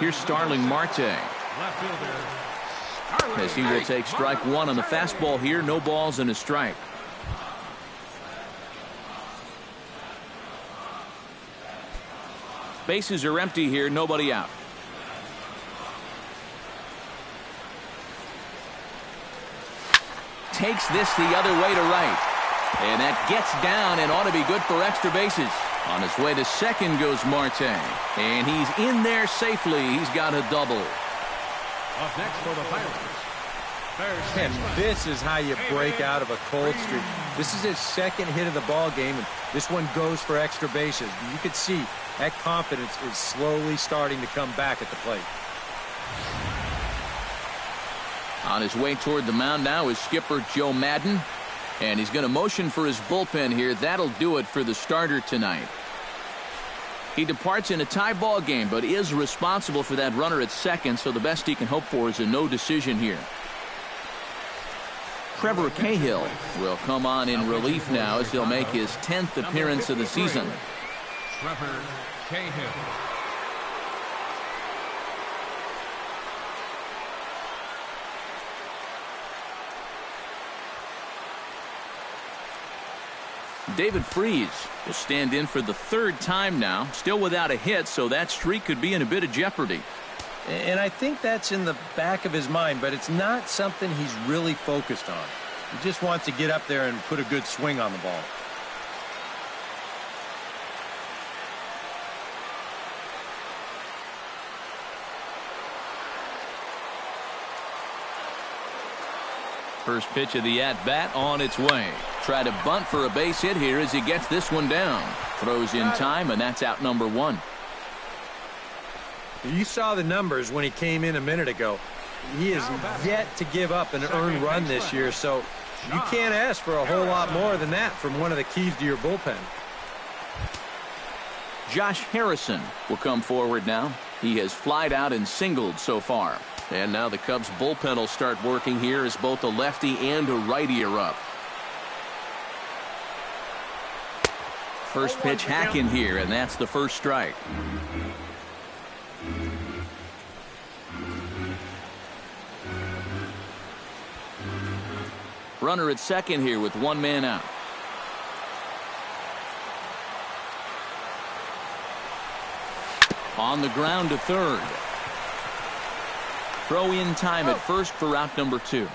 Speaker 1: Here's Starling Marte,
Speaker 3: Left fielder.
Speaker 1: as he will take strike one on the fastball here. No balls and a strike. Bases are empty here, nobody out. Takes this the other way to right. And that gets down and ought to be good for extra bases. On his way to second goes Marte. And he's in there safely. He's got a double.
Speaker 3: Up next for the Pirates.
Speaker 2: And this is how you break out of a cold streak. This is his second hit of the ball game, and this one goes for extra bases. You can see that confidence is slowly starting to come back at the plate.
Speaker 1: On his way toward the mound now is skipper Joe Madden. And he's going to motion for his bullpen here. That'll do it for the starter tonight. He departs in a tie ball game, but is responsible for that runner at second, so the best he can hope for is a no decision here. Trevor Cahill will come on in relief now as he'll make his 10th appearance of the season.
Speaker 3: Trevor Cahill.
Speaker 1: David Freese will stand in for the third time now, still without a hit, so that streak could be in a bit of jeopardy.
Speaker 2: And I think that's in the back of his mind, but it's not something he's really focused on. He just wants to get up there and put a good swing on the ball.
Speaker 1: First pitch of the at-bat on its way. Try to bunt for a base hit here as he gets this one down. Throws in time, and that's out number one.
Speaker 2: You saw the numbers when he came in a minute ago. He is yet to give up an earned run this year, so you can't ask for a whole lot more than that from one of the keys to your bullpen.
Speaker 1: Josh Harrison will come forward now. He has flied out and singled so far. And now the Cubs bullpen will start working here as both a lefty and a righty are up. First pitch hack in here, and that's the first strike. Runner at second here with one man out. On the ground to third. Throw in time at first for out number two.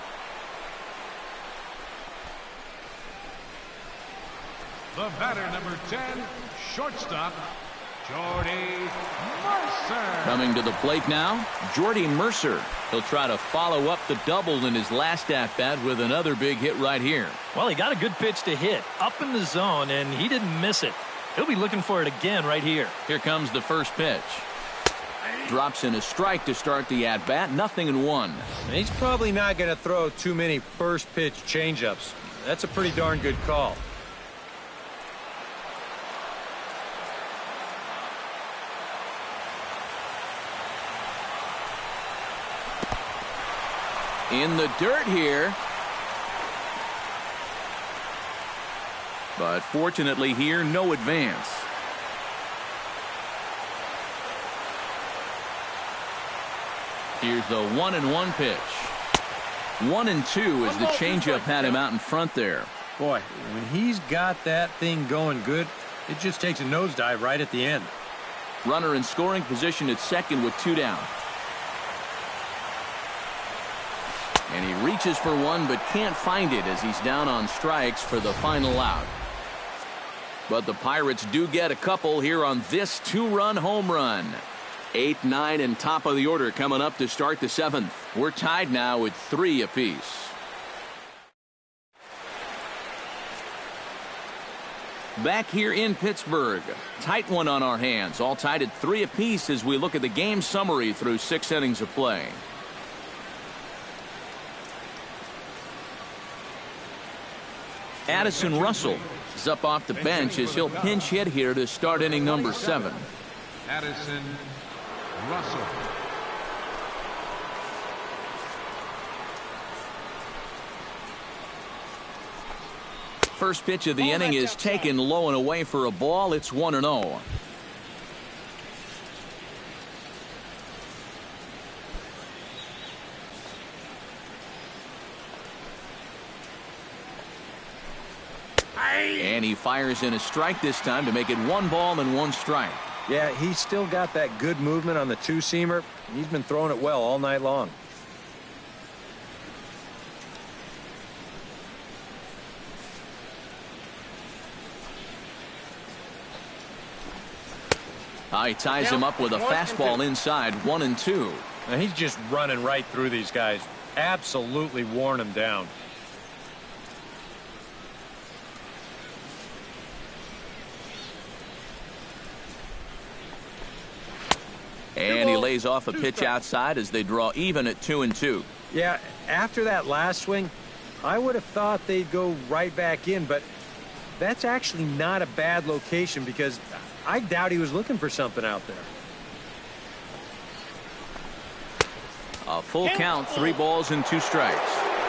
Speaker 3: The batter, number 10, shortstop, Jordy Mercer.
Speaker 1: Coming to the plate now, Jordy Mercer. He'll try to follow up the double in his last at-bat with another big hit right here.
Speaker 4: Well, he got a good pitch to hit up in the zone, and he didn't miss it. He'll be looking for it again right here.
Speaker 1: Here comes the first pitch. Drops in a strike to start the at-bat. 0-1.
Speaker 2: And he's probably not going to throw too many first pitch changeups. That's a pretty darn good call.
Speaker 1: In the dirt here. But fortunately here, no advance. Here's the 1-1 pitch. 1-2 as the changeup had him out in front there.
Speaker 2: Boy, when he's got that thing going good, it just takes a nosedive right at the end.
Speaker 1: Runner in scoring position at second with two down. And he reaches for one but can't find it as he's down on strikes for the final out. But the Pirates do get a couple here on this two-run home run. 8, 9, and top of the order coming up to start the seventh. We're tied now with 3 apiece. Back here in Pittsburgh. Tight one on our hands. All tied at 3 apiece as we look at the game summary through 6 innings of play. Addison Russell is up off the bench as he'll pinch hit here to start inning number 7.
Speaker 3: Addison Russell.
Speaker 1: First pitch of the inning is taken low and away for a ball. It's 1-0. And he fires in a strike this time to make it 1 ball and 1 strike.
Speaker 2: Yeah, he's still got that good movement on the two-seamer. He's been throwing it well all night long.
Speaker 1: He ties him up with a fastball inside, 1-2.
Speaker 2: Now he's just running right through these guys. Absolutely worn them down.
Speaker 1: And he lays off a pitch outside as they draw even at 2-2.
Speaker 2: Yeah, after that last swing, I would have thought they'd go right back in, but that's actually not a bad location because I doubt he was looking for something out there.
Speaker 1: A full count, 3 balls and 2 strikes.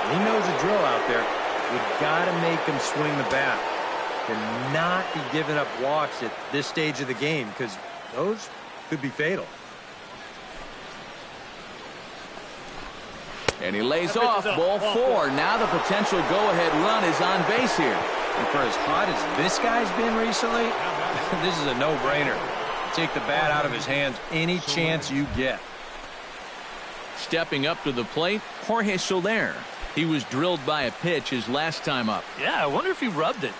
Speaker 2: He knows the drill out there. You've got to make him swing the bat. Cannot be giving up walks at this stage of the game because those could be fatal.
Speaker 1: And he lays off, ball 4. Now the potential go-ahead run is on base here.
Speaker 2: And for as hot as this guy's been recently, this is a no-brainer. Take the bat out of his hands any chance you get.
Speaker 1: Stepping up to the plate, Jorge Soler. He was drilled by a pitch his last time up.
Speaker 4: Yeah, I wonder if he rubbed it.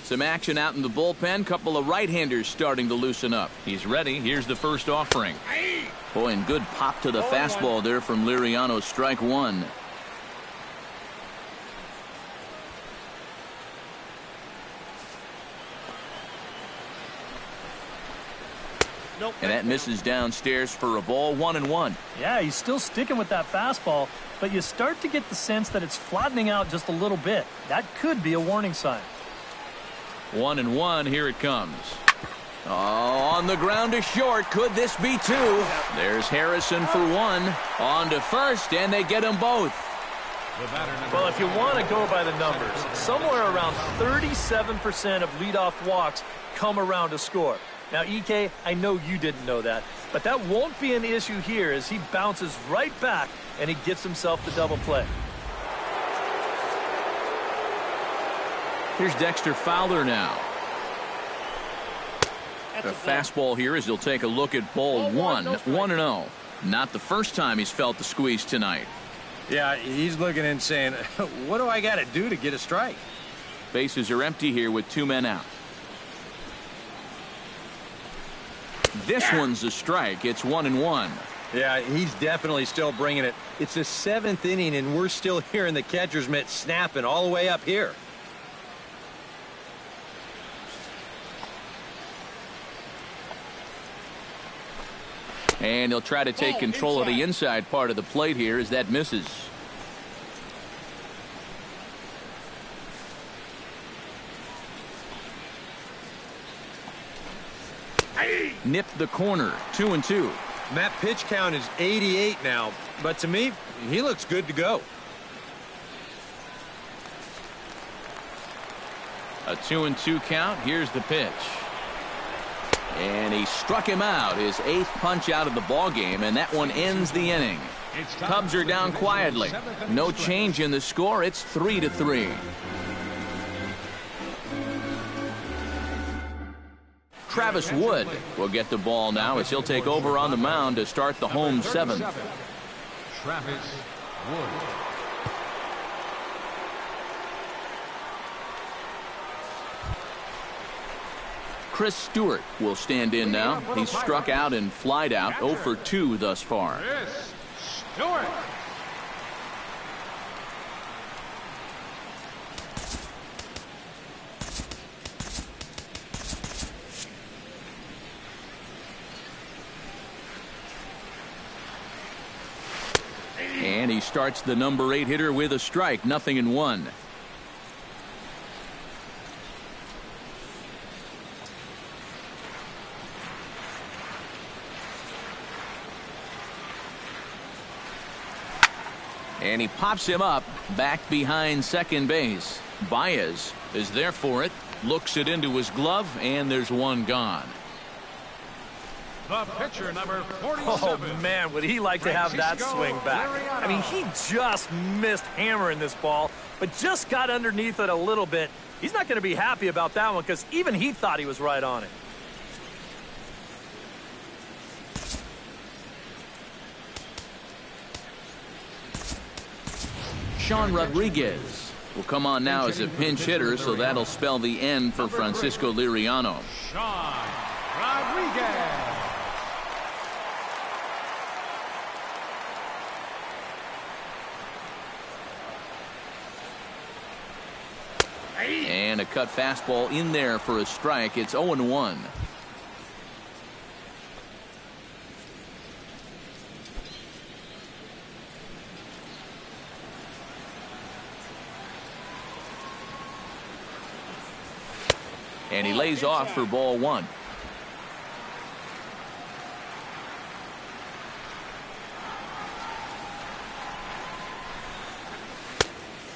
Speaker 1: Some action out in the bullpen. Couple of right-handers starting to loosen up. He's ready. Here's the first offering. Boy, and good pop to the fastball there from Liriano. Strike 1. And that misses downstairs for a ball. 1-1.
Speaker 4: Yeah, he's still sticking with that fastball, but you start to get the sense that it's flattening out just a little bit. That could be a warning sign.
Speaker 1: 1-1. Here it comes. Oh, on the ground to short. Could this be 2? There's Harrison for 1. On to first, and they get them both.
Speaker 4: Well, if you want to go by the numbers, somewhere around 37% of leadoff walks come around to score. Now, EK, I know you didn't know that, but that won't be an issue here as he bounces right back and he gets himself the double play.
Speaker 1: Here's Dexter Fowler now. The fastball here as he'll take a look at ball 1. 1-0. Not the first time he's felt the squeeze tonight.
Speaker 2: Yeah, he's looking and saying, what do I got to do to get a strike?
Speaker 1: Bases are empty here with 2 men out. This one's a strike. It's 1-1.
Speaker 2: Yeah, he's definitely still bringing it. It's the 7th inning, and we're still hearing the catcher's mitt snapping all the way up here.
Speaker 1: And he'll try to take control of the inside part of the plate here as that misses. Nipped the corner. 2-2.
Speaker 2: That pitch count is 88 now, but to me, he looks good to go.
Speaker 1: A 2-2 count. Here's the pitch. And he struck him out, his 8th punch out of the ball game, and that one ends the inning. Cubs are down quietly. No change in the score. It's 3-3. Travis Wood will get the ball now as he'll take over on the mound to start the home 7th.
Speaker 3: Travis Wood.
Speaker 1: Chris Stewart will stand in now. He's struck out and flied out. 0 for 2 thus far.
Speaker 3: Chris Stewart.
Speaker 1: starts the number 8 hitter with a strike, 0-1. And he pops him up back behind second base. Baez is there for it, looks it into his glove, and there's one gone.
Speaker 3: The pitcher, number 47.
Speaker 4: Oh, man, would he like to have that swing back. I mean, he just missed hammering this ball, but just got underneath it a little bit. He's not going to be happy about that one because even he thought he was right on it.
Speaker 1: Sean Rodriguez will come on now as a pinch hitter, so that'll spell the end for Francisco Liriano.
Speaker 3: Sean Rodriguez.
Speaker 1: And a cut fastball in there for a strike. It's 0-1. And he lays off for ball 1.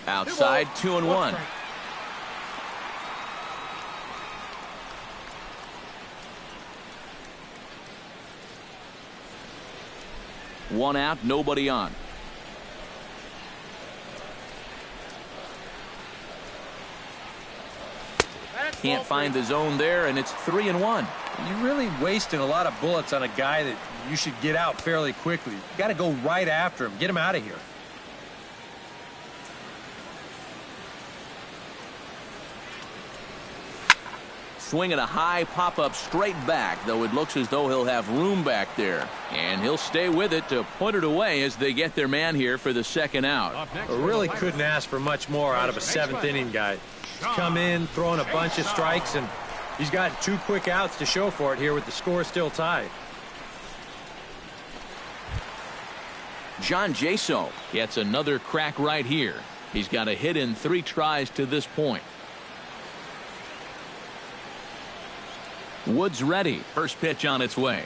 Speaker 1: Outside, 2-1. One out, nobody on. Can't find the zone there, and it's 3-1.
Speaker 2: You're really wasting a lot of bullets on a guy that you should get out fairly quickly. You got to go right after him. Get him out of here.
Speaker 1: Swinging a high pop-up straight back, though it looks as though he'll have room back there. And he'll stay with it to put it away as they get their man here for the second out.
Speaker 2: Really couldn't ask for much more out of a seventh-inning guy. He's come in, throwing a bunch of strikes, and he's got 2 quick outs to show for it here with the score still tied.
Speaker 1: John Jaso gets another crack right here. He's got a hit in 3 tries to this point. Woods ready. First pitch on its way.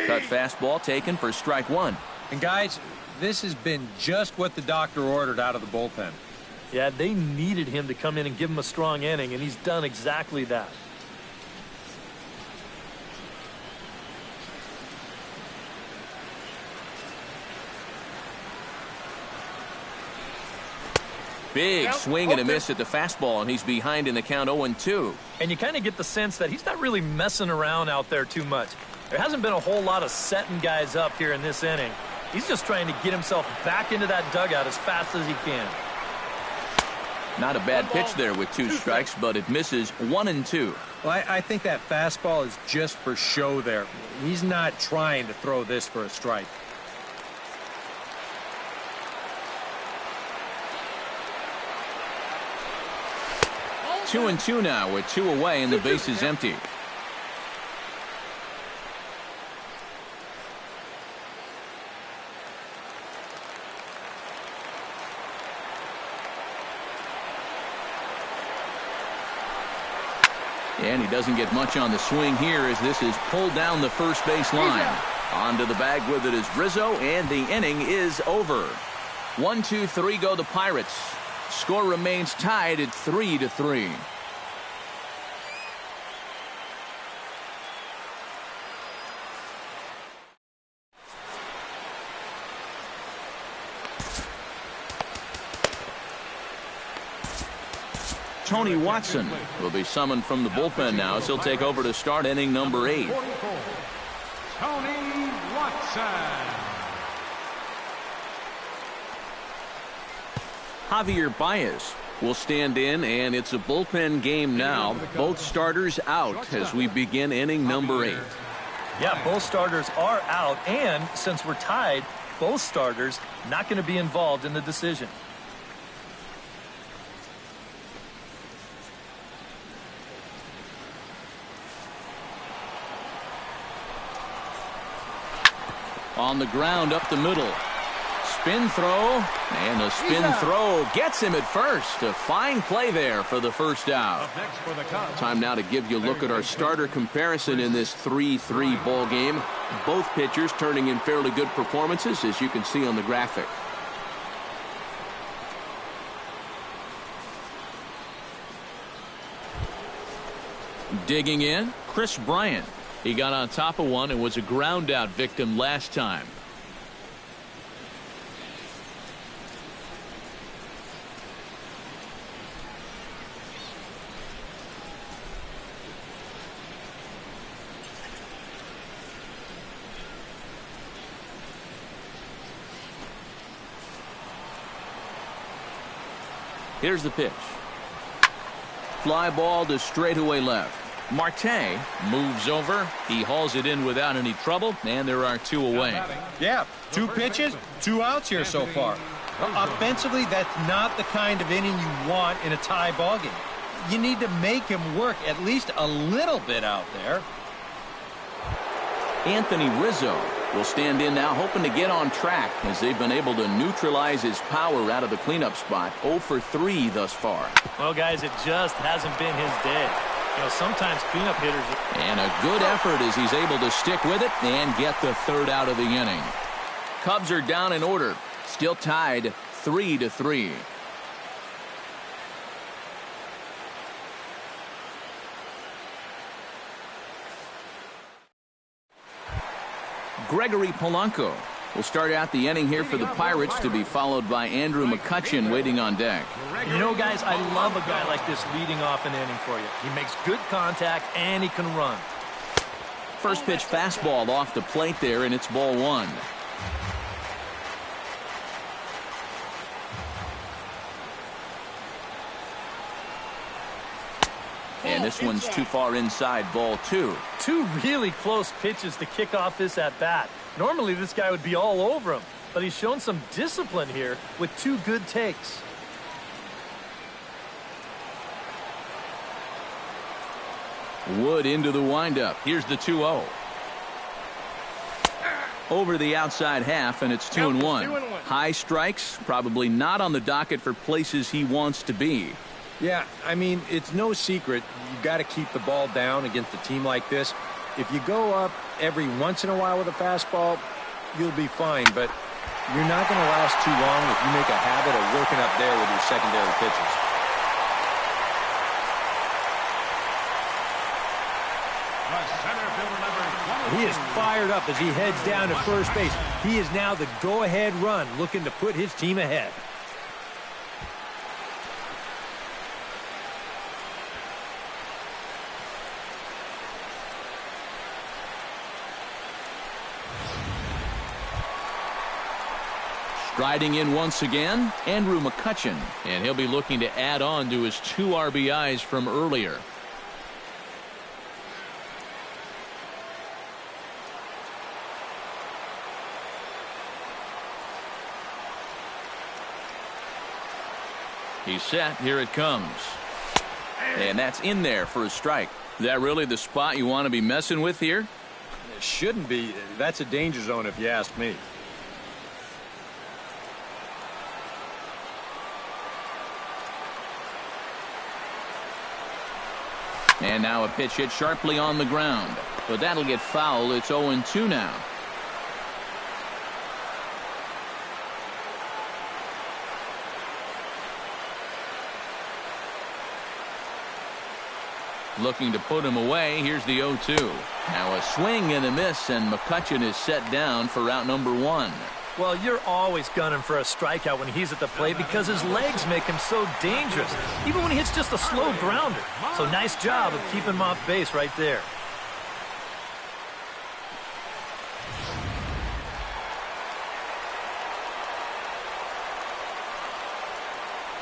Speaker 1: Cut fastball taken for strike 1.
Speaker 2: And guys, this has been just what the doctor ordered out of the bullpen.
Speaker 4: Yeah, they needed him to come in and give him a strong inning, and he's done exactly that.
Speaker 1: Big swing and a miss at the fastball, and he's behind in the count 0-2.
Speaker 4: And you kind of get the sense that he's not really messing around out there too much. There hasn't been a whole lot of setting guys up here in this inning. He's just trying to get himself back into that dugout as fast as he can.
Speaker 1: Not a bad pitch there with 2 strikes, but it misses 1-2.
Speaker 2: Well, I think that fastball is just for show there. He's not trying to throw this for a strike.
Speaker 1: Two and two now with 2 away and the base is empty. And he doesn't get much on the swing here as this is pulled down the first base line. Onto the bag with it is Rizzo, and the inning is over. 1-2-3 go the Pirates. Score remains tied at 3-3. Tony Watson will be summoned from the bullpen now as he'll take over to start inning number 8.
Speaker 3: Tony Watson.
Speaker 1: Javier Baez will stand in, and it's a bullpen game now. Both starters out as we begin inning number 8.
Speaker 4: Yeah, both starters are out, and since we're tied, both starters not going to be involved in the decision.
Speaker 1: On the ground up the middle. Spin throw, and the spin throw gets him at first. A fine play there for the first out. Time now to give you a look at our starter comparison in this 3-3 ball game. Both pitchers turning in fairly good performances, as you can see on the graphic. Digging in, Chris Bryant. He got on top of one and was a ground out victim last time. Here's the pitch. Fly ball to straightaway left. Marte moves over. He hauls it in without any trouble, and there are 2 away.
Speaker 2: Yeah, 2 pitches, 2 outs here so far. Offensively, that's not the kind of inning you want in a tie ball game. You need to make him work at least a little bit out there.
Speaker 1: Anthony Rizzo will stand in now, hoping to get on track, as they've been able to neutralize his power out of the cleanup spot. 0 for 3 thus far.
Speaker 4: Well, guys, it just hasn't been his day. You know, sometimes cleanup hitters...
Speaker 1: And a good effort as he's able to stick with it and get the 3rd out of the inning. Cubs are down in order. Still tied 3-3. Gregory Polanco will start out the inning here for the Pirates, to be followed by Andrew McCutchen waiting on deck.
Speaker 4: You know, guys, I love a guy like this leading off an inning for you. He makes good contact and he can run.
Speaker 1: First pitch fastball off the plate there, and it's ball 1. And this one's too far inside, ball 2.
Speaker 4: 2 really close pitches to kick off this at-bat. Normally this guy would be all over him, but he's shown some discipline here with 2 good takes.
Speaker 1: Wood into the windup. Here's the 2-0. Over the outside half, and it's 2-1. High strikes, probably not on the docket for places he wants to be.
Speaker 2: Yeah, I mean, it's no secret you got to keep the ball down against a team like this. If you go up every once in a while with a fastball, you'll be fine, but you're not going to last too long if you make a habit of working up there with your secondary pitches. He is fired up as he heads down to first base. He is now the go-ahead run, looking to put his team ahead.
Speaker 1: Striding in once again, Andrew McCutchen, and he'll be looking to add on to his 2 RBIs from earlier. He's set. Here it comes. And that's in there for a strike. Is that really the spot you want to be messing with here?
Speaker 2: It shouldn't be. That's a danger zone if you ask me.
Speaker 1: And now a pitch hit sharply on the ground. But that'll get foul. It's 0-2 now. Looking to put him away. Here's the 0-2. Now a swing and a miss, and McCutchen is set down for out number 1.
Speaker 4: Well, you're always gunning for a strikeout when he's at the plate because his legs make him so dangerous, even when he hits just a slow grounder. So nice job of keeping him off base right there.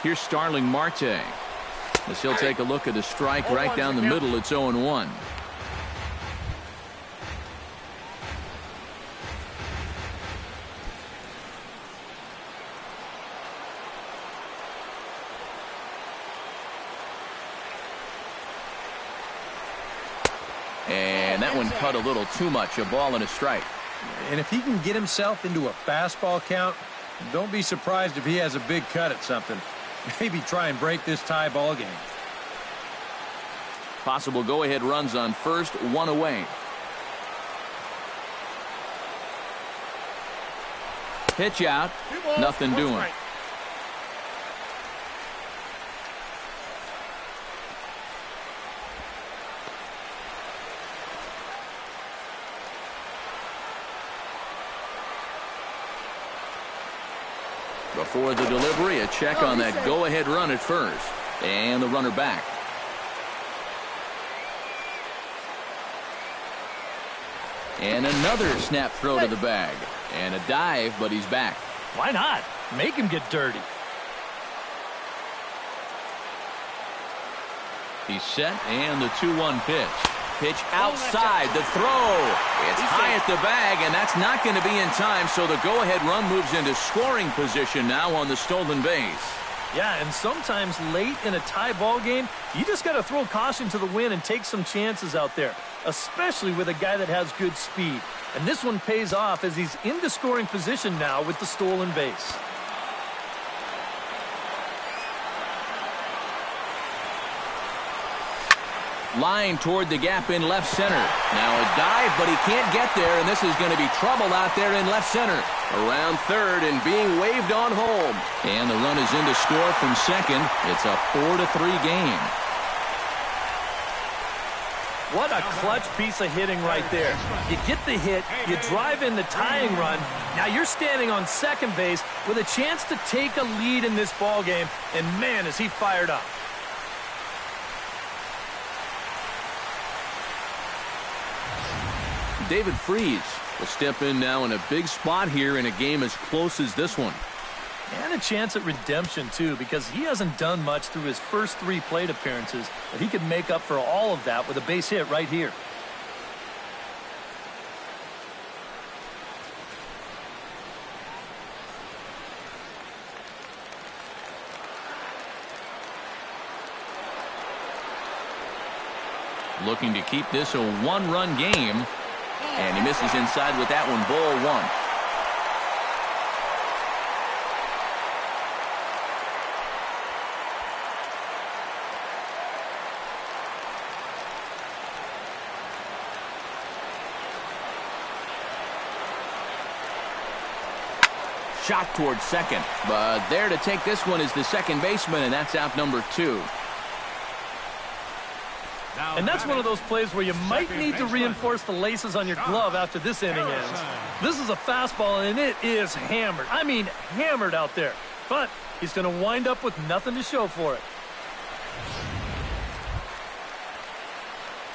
Speaker 1: Here's Starling Marte. As he'll take a look at a strike right down the middle. It's 0-1. And that one cut a little too much. A ball and a strike.
Speaker 2: And if he can get himself into a fastball count, don't be surprised if he has a big cut at something. Maybe try and break this tie ball game.
Speaker 1: Possible go-ahead runs on first, one away. Pitch out, nothing doing. Before the delivery, a check on that go-ahead run at first. And the runner back. And another snap throw to the bag. And a dive, but he's back.
Speaker 4: Why not? Make him get dirty.
Speaker 1: He's set, and the 2-1 pitch. Pitch outside, the throw. It's high at the bag, and that's not going to be in time, so the go-ahead run moves into scoring position now on the stolen base.
Speaker 4: Yeah, and sometimes late in a tie ball game, you just got to throw caution to the wind and take some chances out there, especially with a guy that has good speed. And this one pays off as he's into scoring position now with the stolen base.
Speaker 1: Line toward the gap in left center. Now a dive, but he can't get there, and this is going to be trouble out there in left center. Around third and being waved on home. And the run is in to score from second. It's a 4-3 game.
Speaker 4: What a clutch piece of hitting right there. You get the hit, you drive in the tying run. Now you're standing on second base with a chance to take a lead in this ball game, and man, is he fired up.
Speaker 1: David Freese will step in now in a big spot here in a game as close as this one.
Speaker 4: And a chance at redemption, too, because he hasn't done much through his first 3 plate appearances, but he could make up for all of that with a base hit right here.
Speaker 1: Looking to keep this a 1-run game. And he misses inside with that one, ball 1. Shot towards second, but there to take this one is the second baseman, and that's out number 2.
Speaker 4: And that's one of those plays where you might need to reinforce the laces on your glove after this inning ends. This is a fastball, and it is hammered. I mean, hammered out there. But he's going to wind up with nothing to show for it.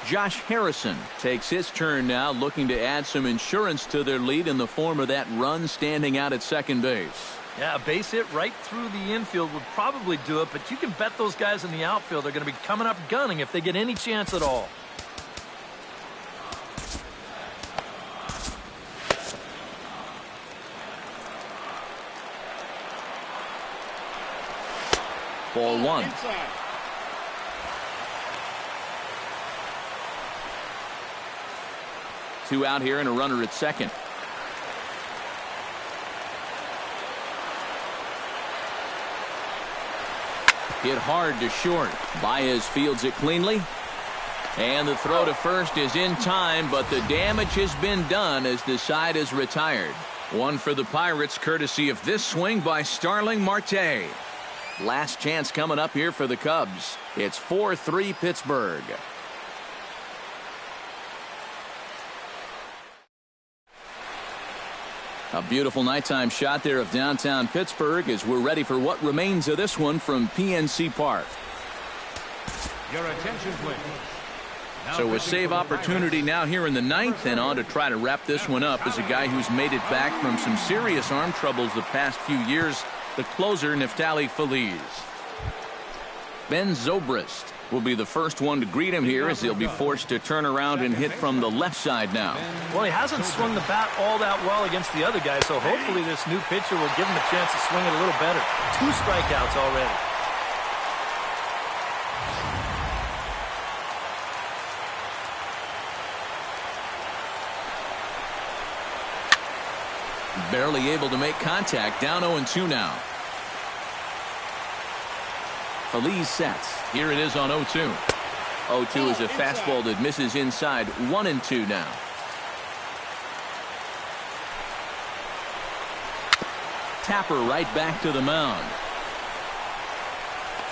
Speaker 1: Josh Harrison takes his turn now, looking to add some insurance to their lead in the form of that run standing out at second base.
Speaker 4: Yeah, a base hit right through the infield would probably do it, but you can bet those guys in the outfield are going to be coming up gunning if they get any chance at all.
Speaker 1: Ball 1. Two out here and a runner at second. Hit hard to short. Baez fields it cleanly. And the throw to first is in time, but the damage has been done as the side is retired. One for the Pirates, courtesy of this swing by Starling Marte. Last chance coming up here for the Cubs. It's 4-3 Pittsburgh. A beautiful nighttime shot there of downtown Pittsburgh as we're ready for what remains of this one from PNC Park.
Speaker 3: Your attention, please.
Speaker 1: So a save opportunity now here in the ninth, and on to try to wrap this one up is a guy who's made it back from some serious arm troubles the past few years, the closer, Neftali Feliz. Ben Zobrist will be the first one to greet him here as he'll be forced to turn around and hit from the left side now.
Speaker 4: Well, he hasn't swung the bat all that well against the other guy, so hopefully this new pitcher will give him a chance to swing it a little better. 2 strikeouts already.
Speaker 1: Barely able to make contact. Down 0-2 now. Feliz sets. Here it is on 0-2. 0-2 is a fastball that misses inside. 1-2 now. Tapper right back to the mound.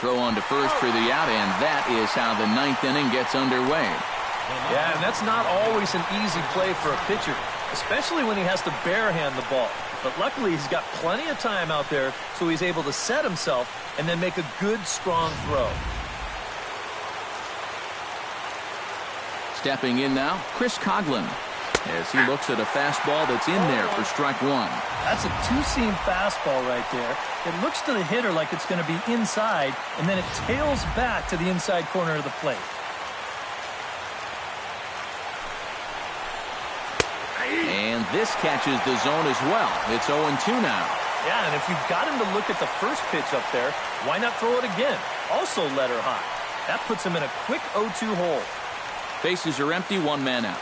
Speaker 1: Throw on to first for the out, and that is how the ninth inning gets underway.
Speaker 4: Yeah, and that's not always an easy play for a pitcher, especially when he has to barehand the ball. But luckily, he's got plenty of time out there, so he's able to set himself and then make a good, strong throw.
Speaker 1: Stepping in now, Chris Coughlin, as he looks at a fastball that's in there for strike one.
Speaker 4: That's a two-seam fastball right there. It looks to the hitter like it's going to be inside, and then it tails back to the inside corner of the plate.
Speaker 1: And this catches the zone as well. It's 0-2 now.
Speaker 4: Yeah, and if you've got him to look at the first pitch up there, why not throw it again? Also let her high. That puts him in a quick 0-2 hole.
Speaker 1: Bases are empty, one man out.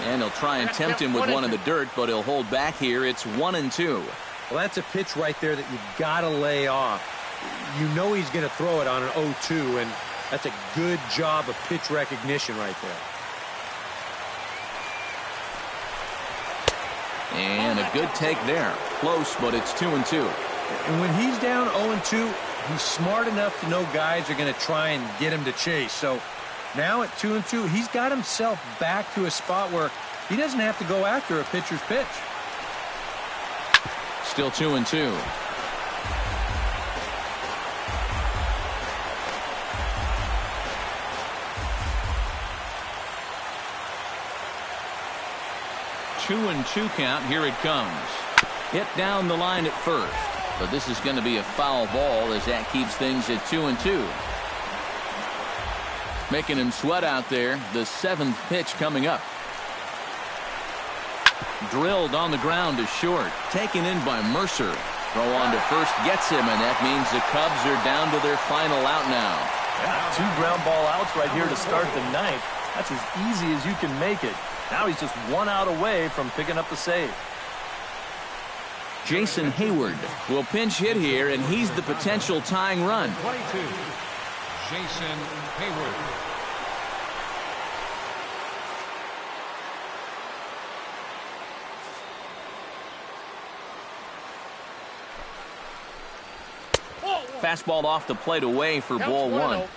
Speaker 1: And he'll try and tempt him with one in the dirt, but he'll hold back here. It's 1-2.
Speaker 2: Well, that's a pitch right there that you've got to lay off. You know he's going to throw it on an 0-2, and that's a good job of pitch recognition right there.
Speaker 1: And a good take there. Close, but it's 2-2.
Speaker 2: And when he's down 0-2, he's smart enough to know guys are going to try and get him to chase. So now at 2-2, he's got himself back to a spot where he doesn't have to go after a pitcher's pitch.
Speaker 1: Still 2-2. Two and two count. Here it comes. Hit down the line at first, but this is going to be a foul ball as that keeps things at 2-2. Making him sweat out there. The seventh pitch coming up. Drilled on the ground to short. Taken in by Mercer. Throw on to first gets him, and that means the Cubs are down to their final out now.
Speaker 4: Yeah, two ground ball outs right here to start the ninth. That's as easy as you can make it. Now he's just one out away from picking up the save.
Speaker 1: Jason Hayward will pinch hit here, and he's the potential tying run.
Speaker 3: 22, Jason Hayward.
Speaker 1: Fastball off the plate away for ball one.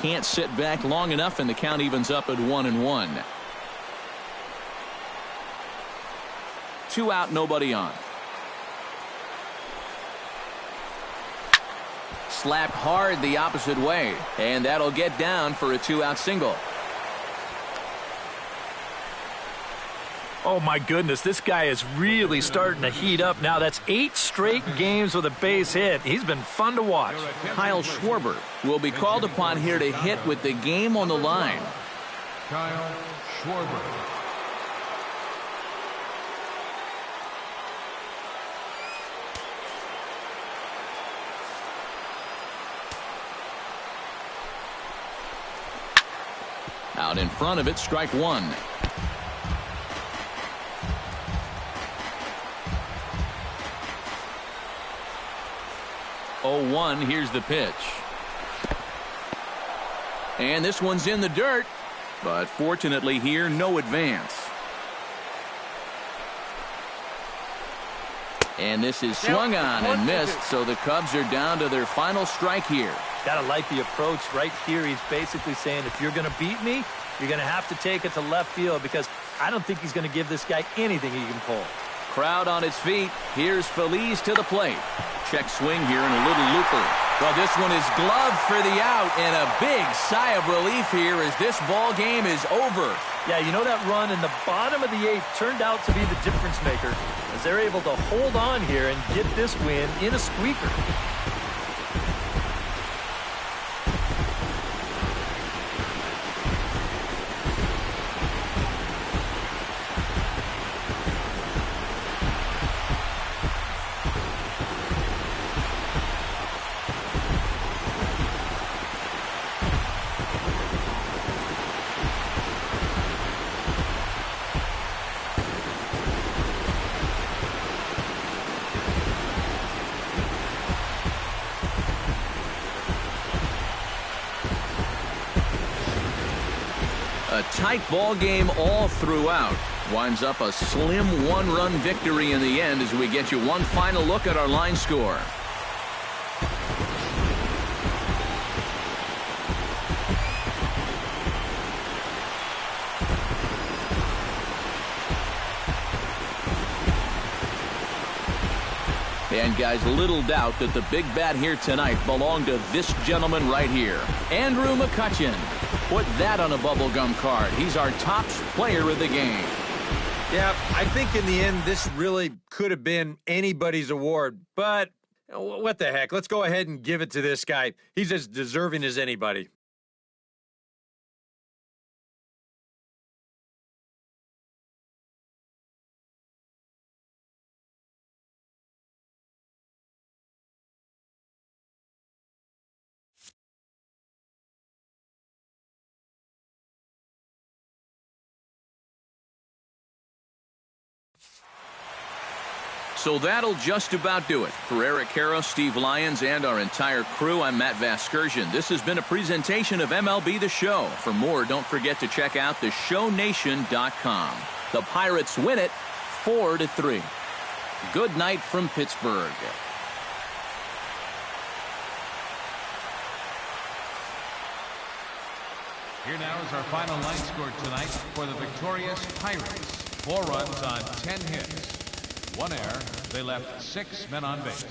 Speaker 1: Can't sit back long enough, and the count evens up at 1-1. 2 out, nobody on. Slapped hard the opposite way, and that'll get down for a 2-out single.
Speaker 4: Oh, my goodness, this guy is really starting to heat up now. That's 8 straight games with a base hit. He's been fun to watch.
Speaker 1: Kyle Schwarber will be called upon here to hit with the game on the line.
Speaker 3: Kyle Schwarber.
Speaker 1: Out in front of it, strike one. Oh, 1, here's the pitch. And this one's in the dirt, but fortunately here, no advance. And this is swung on and missed, so the Cubs are down to their final strike here.
Speaker 4: Gotta like the approach right here. He's basically saying, if you're going to beat me, you're going to have to take it to left field, because I don't think he's going to give this guy anything he can pull.
Speaker 1: Crowd on its feet. Here's Feliz to the plate. Check swing here and a little looper. Well, this one is gloved for the out, and a big sigh of relief here as this ball game is over.
Speaker 4: Yeah, you know that run in the bottom of the 8th turned out to be the difference maker, as they're able to hold on here and get this win in a squeaker.
Speaker 1: A tight ball game all throughout. Winds up a slim one-run victory in the end as we get you one final look at our line score. And guys, little doubt that the big bat here tonight belonged to this gentleman right here, Andrew McCutchen. Put that on a bubblegum card. He's our top player of the game.
Speaker 2: Yeah, I think in the end, this really could have been anybody's award. But what the heck? Let's go ahead and give it to this guy. He's as deserving as anybody.
Speaker 1: So that'll just about do it. For Eric Caro, Steve Lyons, and our entire crew, I'm Matt Vasgersian. This has been a presentation of MLB The Show. For more, don't forget to check out theshownation.com. The Pirates win it 4-3. Good night from Pittsburgh.
Speaker 3: Here now is our final line score tonight for the victorious Pirates. 4 runs on 10 hits. 1 error. They left 6 men on base.